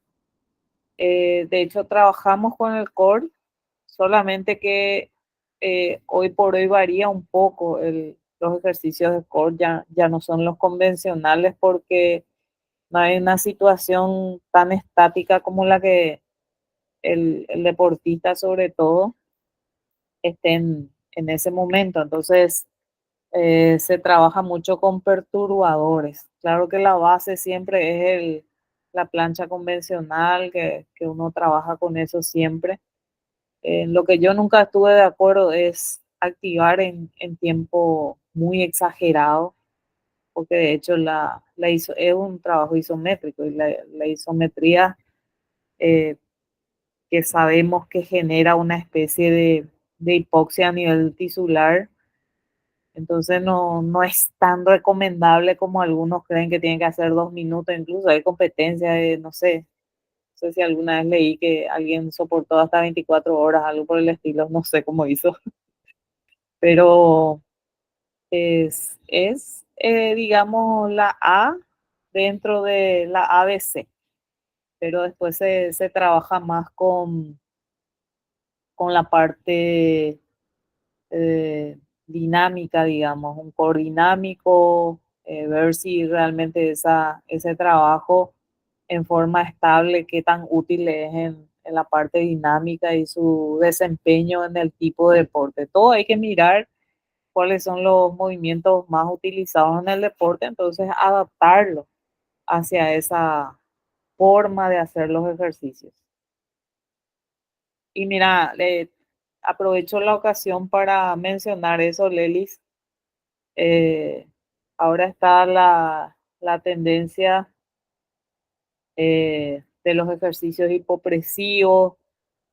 De hecho, trabajamos con el core, solamente que hoy por hoy varía un poco. Los ejercicios de core ya no son los convencionales porque no hay una situación tan estática como la que el deportista sobre todo esté en ese momento. Entonces, se trabaja mucho con perturbadores. Claro que la base siempre es la plancha convencional, que uno trabaja con eso siempre. Lo que yo nunca estuve de acuerdo es activar en tiempo muy exagerado, porque de hecho es un trabajo isométrico y la isometría eh, que sabemos que genera una especie de hipoxia a nivel tisular. Entonces no es tan recomendable como algunos creen que tienen que hacer 2 minutos. Incluso hay competencia de, no sé si alguna vez leí que alguien soportó hasta 24 horas, algo por el estilo, no sé cómo hizo. Pero digamos, la A dentro de la ABC, pero después se trabaja más con la parte dinámica, digamos, un core dinámico, ver si realmente ese trabajo en forma estable, qué tan útil es en la parte dinámica y su desempeño en el tipo de deporte. Todo hay que mirar cuáles son los movimientos más utilizados en el deporte, entonces adaptarlo hacia esa forma de hacer los ejercicios. Y mira, aprovecho la ocasión para mencionar eso, Lelis. Eh, Ahora está la tendencia de los ejercicios hipopresivos,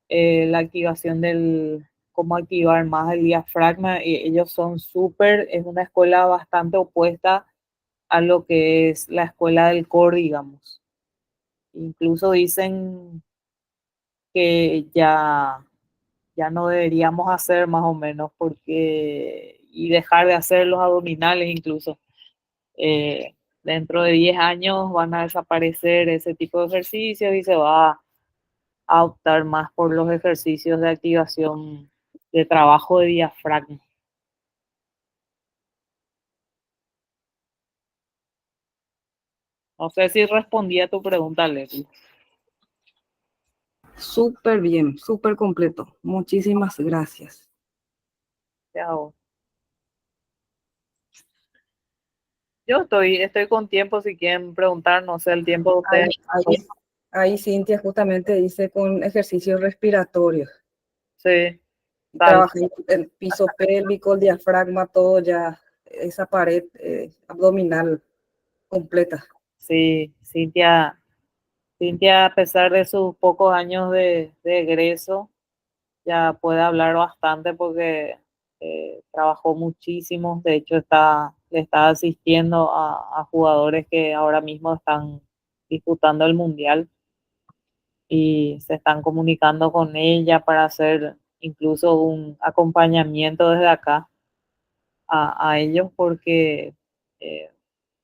la activación cómo activar más el diafragma. Y ellos son es una escuela bastante opuesta a lo que es la escuela del core, digamos. Incluso dicen que ya no deberíamos hacer más o menos y dejar de hacer los abdominales incluso. Dentro de 10 años van a desaparecer ese tipo de ejercicios y se va a optar más por los ejercicios de activación de trabajo de diafragma. No sé si respondí a tu pregunta, Leslie. Súper bien, súper completo. Muchísimas gracias. Chao. Yo estoy con tiempo si quieren preguntar, no sé el tiempo de ustedes. Ahí Cintia justamente dice con ejercicios respiratorios. Sí, tal. Trabajé el piso pélvico, el diafragma, todo ya, esa pared abdominal completa. Sí, Cintia, a pesar de sus pocos años de egreso, ya puede hablar bastante porque trabajó muchísimo. De hecho, le está asistiendo a jugadores que ahora mismo están disputando el Mundial y se están comunicando con ella para hacer incluso un acompañamiento desde acá a ellos porque eh,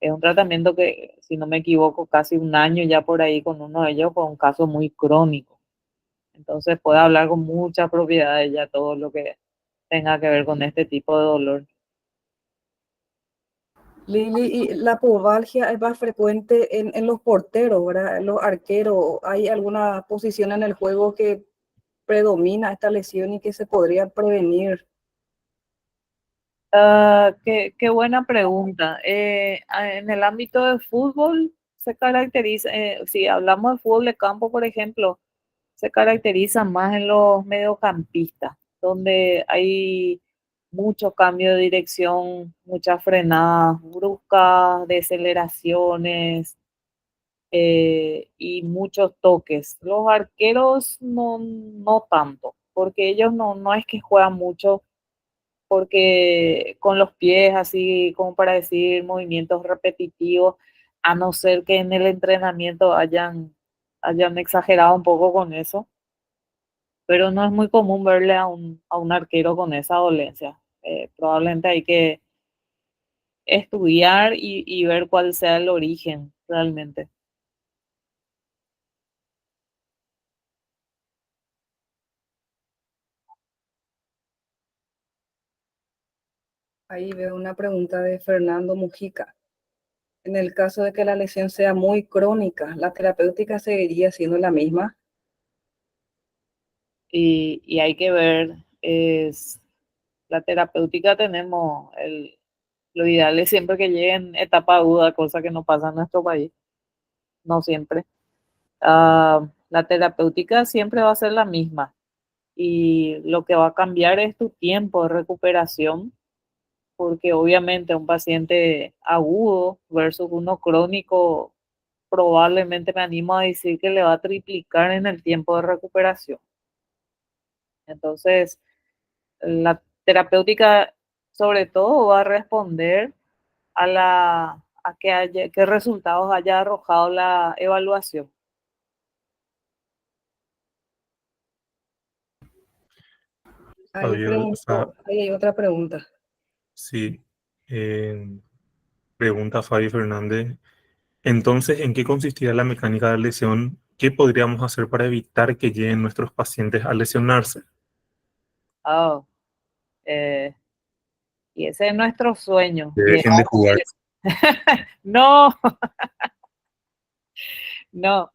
es un tratamiento que, si no me equivoco, casi un año ya por ahí con uno de ellos, con un caso muy crónico. Entonces puede hablar con mucha propiedad de ella todo lo que tenga que ver con este tipo de dolor. Lili, y la pubalgia es más frecuente en los porteros, ¿verdad? En los arqueros. ¿Hay alguna posición en el juego que predomina esta lesión y que se podría prevenir? Qué buena pregunta. En el ámbito del fútbol se caracteriza, si hablamos de fútbol de campo, por ejemplo, se caracteriza más en los mediocampistas, donde hay mucho cambio de dirección, muchas frenadas bruscas, deceleraciones y muchos toques. Los arqueros no tanto, porque ellos no es que juegan mucho, porque con los pies, así como para decir, movimientos repetitivos, a no ser que en el entrenamiento hayan exagerado un poco con eso. pero no es muy común verle a un arquero con esa dolencia. Probablemente hay que estudiar y ver cuál sea el origen realmente. Ahí veo una pregunta de Fernando Mujica. En el caso de que la lesión sea muy crónica, ¿la terapéutica seguiría siendo la misma? Y hay que ver, la terapéutica tenemos, lo ideal es siempre que llegue en etapa aguda, cosa que no pasa en nuestro país, no siempre. La terapéutica siempre va a ser la misma y lo que va a cambiar es tu tiempo de recuperación, porque obviamente un paciente agudo versus uno crónico, probablemente me animo a decir que le va a triplicar en el tiempo de recuperación. Entonces, la terapéutica sobre todo va a responder a qué resultados haya arrojado la evaluación. Ahí Fabio, ahí hay otra pregunta. sí, pregunta Fabi Fernández. Entonces, ¿en qué consistirá la mecánica de la lesión? ¿Qué podríamos hacer para evitar que lleguen nuestros pacientes a lesionarse? Oh, eh, y ese es nuestro sueño. Que dejen de jugar. No, no.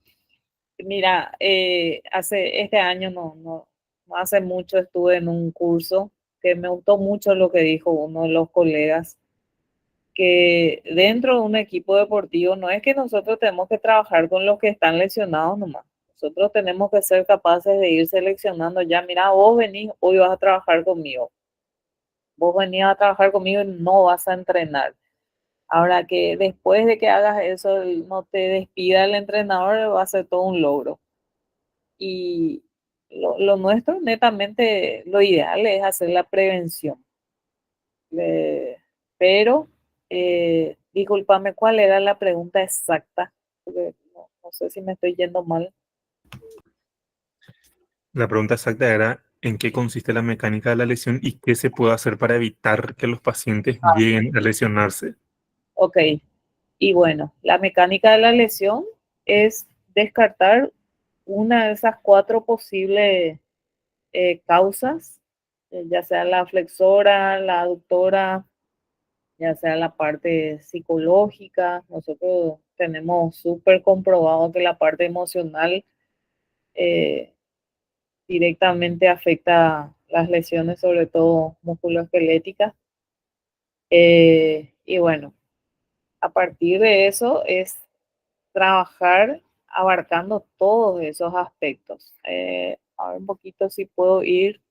Mira, este año no hace mucho estuve en un curso que me gustó mucho lo que dijo uno de los colegas, que dentro de un equipo deportivo no es que nosotros tenemos que trabajar con los que están lesionados nomás. Nosotros tenemos que ser capaces de ir seleccionando ya, mira, vos venís, hoy vas a trabajar conmigo. Vos venís a trabajar conmigo y no vas a entrenar. Ahora que después de que hagas eso, no te despida el entrenador, va a ser todo un logro. Y lo nuestro, netamente, lo ideal es hacer la prevención. Pero, discúlpame, ¿cuál era la pregunta exacta? Porque no sé si me estoy yendo mal. La pregunta exacta era, ¿en qué consiste la mecánica de la lesión y qué se puede hacer para evitar que los pacientes lleguen a lesionarse? Ok, y bueno, la mecánica de la lesión es descartar una de esas cuatro posibles causas, ya sea la flexora, la aductora, ya sea la parte psicológica. Nosotros tenemos súper comprobado que la parte emocional eh, directamente afecta las lesiones, sobre todo musculoesqueléticas. Y bueno, a partir de eso es trabajar abarcando todos esos aspectos. A ver un poquito si puedo ir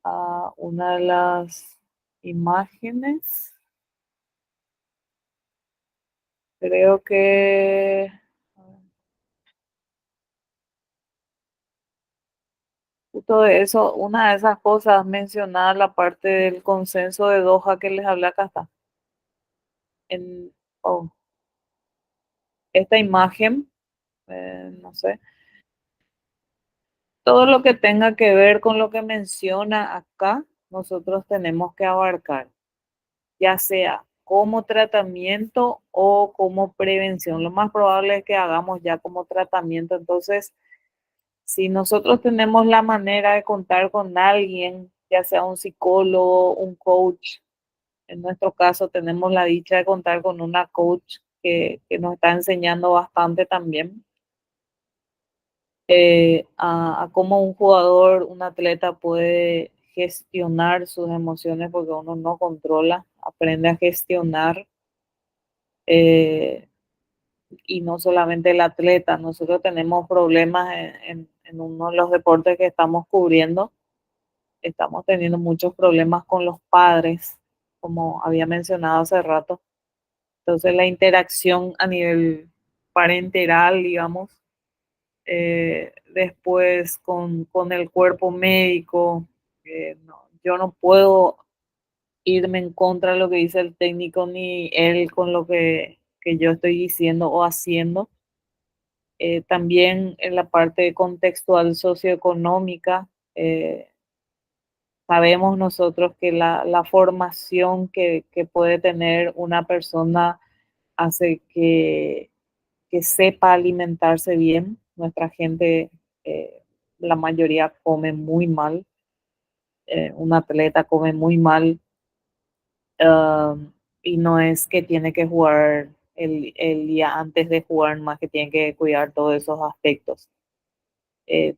a una de las imágenes. Creo que justo de eso, una de esas cosas mencionada la parte del consenso de Doha que les hablé acá está. En oh, esta imagen, no sé, todo lo que tenga que ver con lo que menciona acá, nosotros tenemos que abarcar, ya sea como tratamiento o como prevención. Lo más probable es que hagamos ya como tratamiento. Entonces, si nosotros tenemos la manera de contar con alguien, ya sea un psicólogo, un coach, en nuestro caso tenemos la dicha de contar con una coach que nos está enseñando bastante también a cómo un jugador, un atleta puede gestionar sus emociones porque uno no controla, aprende a gestionar. eh, y no solamente el atleta, nosotros tenemos problemas en uno de los deportes que estamos cubriendo. Estamos teniendo muchos problemas con los padres, como había mencionado hace rato. Entonces la interacción a nivel parenteral, digamos, después con el cuerpo médico, yo no puedo irme en contra de lo que dice el técnico ni él con lo que yo estoy diciendo o haciendo. También en la parte contextual socioeconómica, sabemos nosotros que la formación que puede tener una persona hace que sepa alimentarse bien. Nuestra gente, la mayoría come muy mal. Un atleta come muy mal, y no es que tiene que jugar el día antes de jugar, más que tiene que cuidar todos esos aspectos.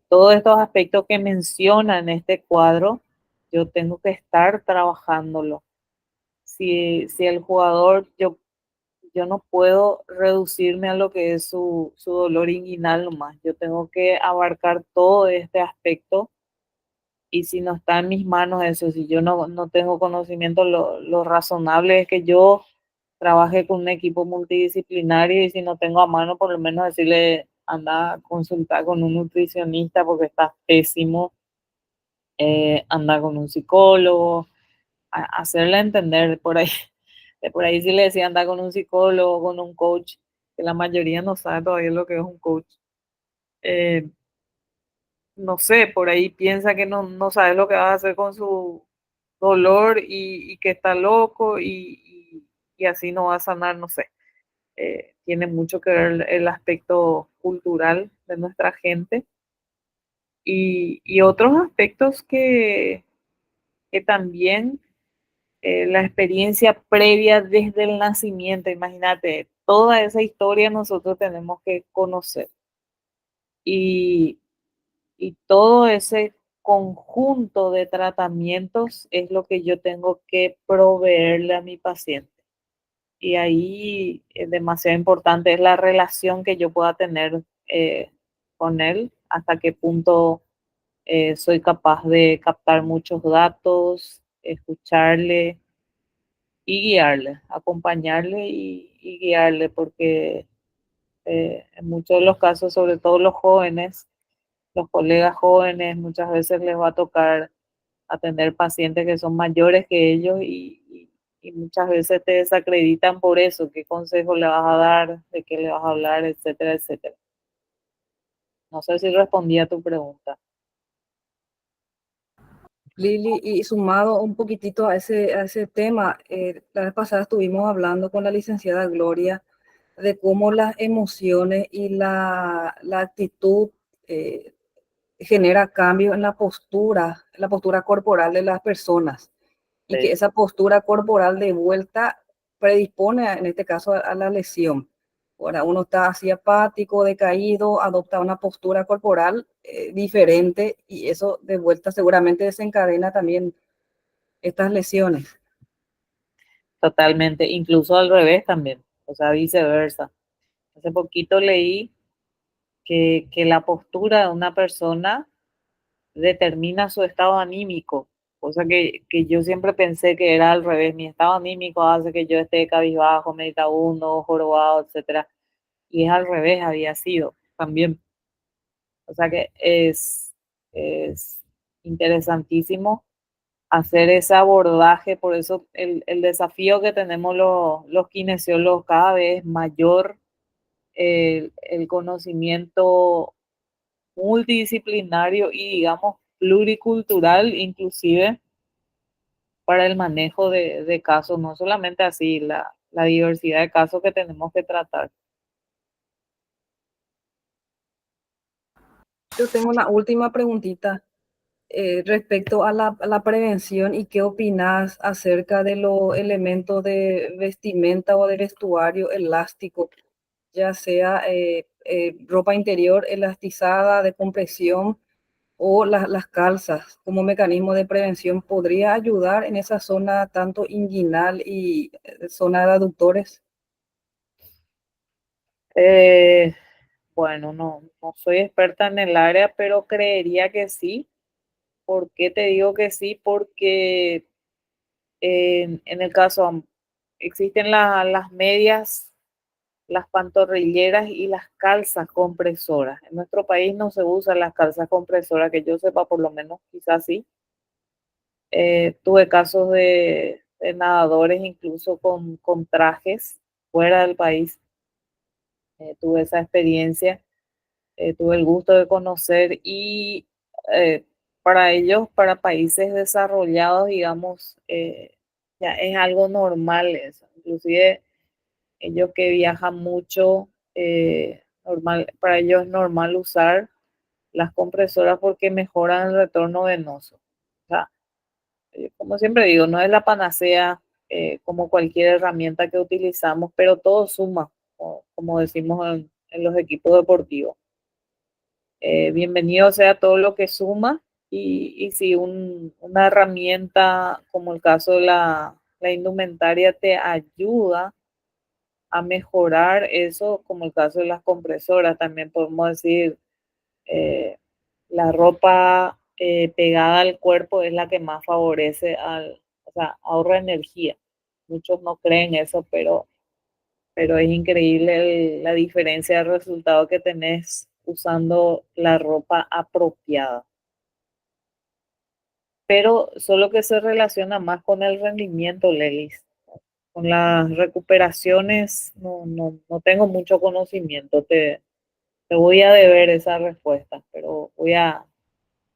Todos estos aspectos que menciona en este cuadro, yo tengo que estar trabajándolo. Si el jugador, yo no puedo reducirme a lo que es su dolor inguinal nomás. Yo tengo que abarcar todo este aspecto, y si no está en mis manos eso, si yo no tengo conocimiento, lo razonable es que yo trabaje con un equipo multidisciplinario, y si no tengo a mano, por lo menos decirle, anda a consultar con un nutricionista porque estás pésimo, anda con un psicólogo, hacerle entender por ahí. De por ahí sí le decía anda con un psicólogo, con un coach, que la mayoría no sabe todavía lo que es un coach. No sé, por ahí piensa que no sabe lo que va a hacer con su dolor, y que está loco, y así no va a sanar, no sé. Tiene mucho que ver el aspecto cultural de nuestra gente, y otros aspectos que también, la experiencia previa desde el nacimiento. Imagínate, toda esa historia nosotros tenemos que conocer, y, y todo ese conjunto de tratamientos es lo que yo tengo que proveerle a mi paciente. Y ahí es demasiado importante es la relación que yo pueda tener, con él, hasta qué punto, soy capaz de captar muchos datos, escucharle y guiarle, acompañarle y guiarle, porque, en muchos de los casos, sobre todo los jóvenes, los colegas jóvenes, muchas veces les va a tocar atender pacientes que son mayores que ellos, y muchas veces te desacreditan por eso, qué consejo le vas a dar, de qué le vas a hablar, etcétera, etcétera. No sé si respondí a tu pregunta. Lili, y sumado un poquitito a ese tema, la vez pasada estuvimos hablando con la licenciada Gloria de cómo las emociones y la actitud genera cambio en la postura corporal de las personas, y que Sí, esa postura corporal de vuelta predispone, en este caso, a la lesión. Ahora uno está así apático, decaído, adopta una postura corporal diferente, y eso de vuelta seguramente desencadena también estas lesiones. totalmente, incluso al revés también, o sea, viceversa. Hace poquito leí que la postura de una persona determina su estado anímico, cosa que yo siempre pensé que era al revés. Mi estado anímico hace que yo esté cabizbajo, meditabundo, jorobado, etcétera, y es al revés, había sido también. O sea que es interesantísimo hacer ese abordaje. Por eso el desafío que tenemos los kinesiólogos cada vez es mayor, el conocimiento multidisciplinario y, digamos, pluricultural, inclusive para el manejo de casos, no solamente así, la diversidad de casos que tenemos que tratar. Yo tengo una última preguntita respecto a la prevención, y qué opinas acerca de los elementos de vestimenta o de vestuario elástico, ya sea ropa interior elastizada de compresión o las calzas como mecanismo de prevención. ¿Podría ayudar en esa zona tanto inguinal y zona de aductores? Bueno, no soy experta en el área, pero creería que sí. ¿Por qué te digo que sí? Porque en el caso existen las medias, las pantorrilleras y las calzas compresoras. En nuestro país no se usan las calzas compresoras, que yo sepa, por lo menos quizás sí. Tuve casos de nadadores incluso con trajes fuera del país. Tuve esa experiencia. tuve el gusto de conocer y para ellos, para países desarrollados, digamos, ya es algo normal eso. Inclusive ellos que viajan mucho, para ellos es normal usar las compresoras porque mejoran el retorno venoso. O sea, como siempre digo, no es la panacea como cualquier herramienta que utilizamos, pero todo suma, como decimos en los equipos deportivos. Bienvenido sea todo lo que suma y si una herramienta como el caso de la indumentaria te ayuda a mejorar eso, como el caso de las compresoras, también podemos decir, la ropa pegada al cuerpo es la que más favorece o sea, ahorra energía. Muchos no creen eso, pero es increíble la diferencia de resultado que tenés usando la ropa apropiada. Pero solo que se relaciona más con el rendimiento, Lelis. Con las recuperaciones no tengo mucho conocimiento. Te voy a deber esa respuesta, pero voy a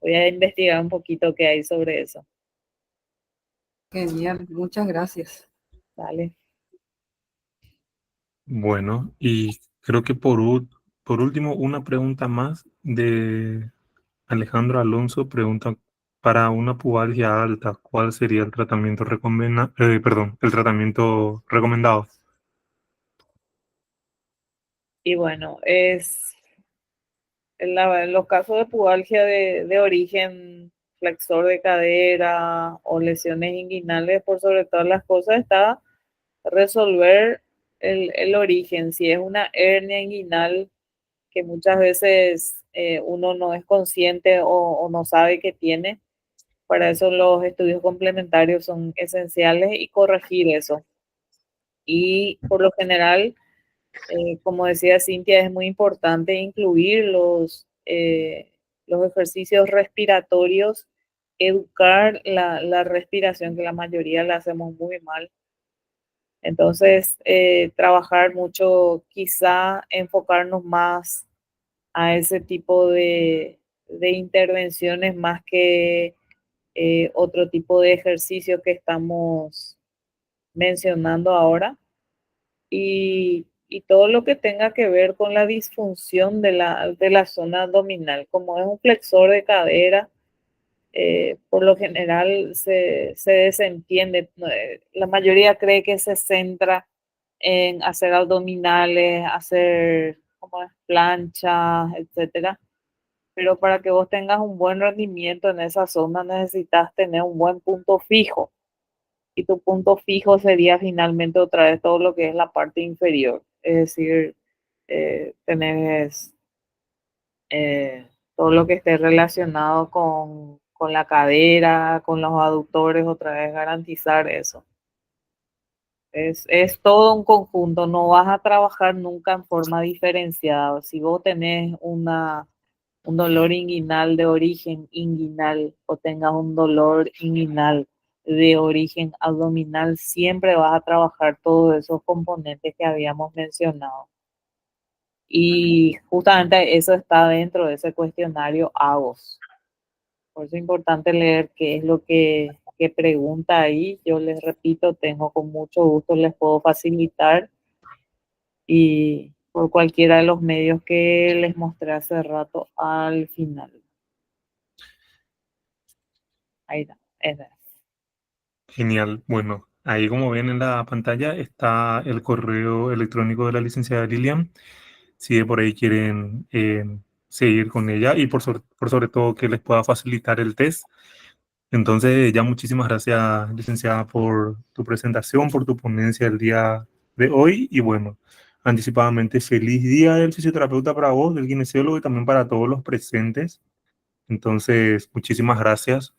investigar un poquito qué hay sobre eso. Genial, muchas gracias. Vale. Bueno, y creo que por último, una pregunta más de Alejandro Alonso. Pregunta, para una pubalgia alta, ¿cuál sería el tratamiento el tratamiento recomendado? Y bueno, en los casos de pubalgia de origen flexor de cadera o lesiones inguinales, por sobre todas las cosas, está resolver el origen. Si es una hernia inguinal que muchas veces uno no es consciente o no sabe que tiene, para eso los estudios complementarios son esenciales y corregir eso. Y por lo general, como decía Cintia, es muy importante incluir los ejercicios respiratorios, educar la respiración, que la mayoría la hacemos muy mal. Entonces, trabajar mucho, quizá enfocarnos más a ese tipo de intervenciones más que otro tipo de ejercicio que estamos mencionando ahora. Y todo lo que tenga que ver con la disfunción de la zona abdominal. Como es un flexor de cadera, por lo general se desentiende. La mayoría cree que se centra en hacer abdominales, hacer como es, planchas, etcétera. Pero para que vos tengas un buen rendimiento en esa zona necesitas tener un buen punto fijo. Y tu punto fijo sería finalmente otra vez todo lo que es la parte inferior. Es decir, tenés todo lo que esté relacionado con la cadera, con los aductores, otra vez garantizar eso. Es todo un conjunto, no vas a trabajar nunca en forma diferenciada. Si vos tenés un dolor inguinal de origen inguinal o tengas un dolor inguinal de origen abdominal, siempre vas a trabajar todos esos componentes que habíamos mencionado. Y justamente eso está dentro de ese cuestionario AGOS. Por eso es importante leer qué es lo que pregunta ahí. Yo les repito, tengo con mucho gusto, les puedo facilitar y por cualquiera de los medios que les mostré hace rato al final. Ahí está. Genial. Bueno, ahí como ven en la pantalla está el correo electrónico de la licenciada Lilian. Si por ahí quieren seguir con ella y por sobre todo que les pueda facilitar el test. Entonces, ya muchísimas gracias, licenciada, por tu presentación, por tu ponencia el día de hoy. Y bueno, anticipadamente, feliz día del fisioterapeuta para vos, del kinesiólogo y también para todos los presentes. Entonces, muchísimas gracias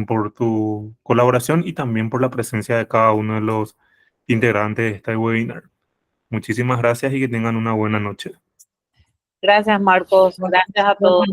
por tu colaboración y también por la presencia de cada uno de los integrantes de este webinar. Muchísimas gracias y que tengan una buena noche. Gracias, Marcos. Gracias a todos.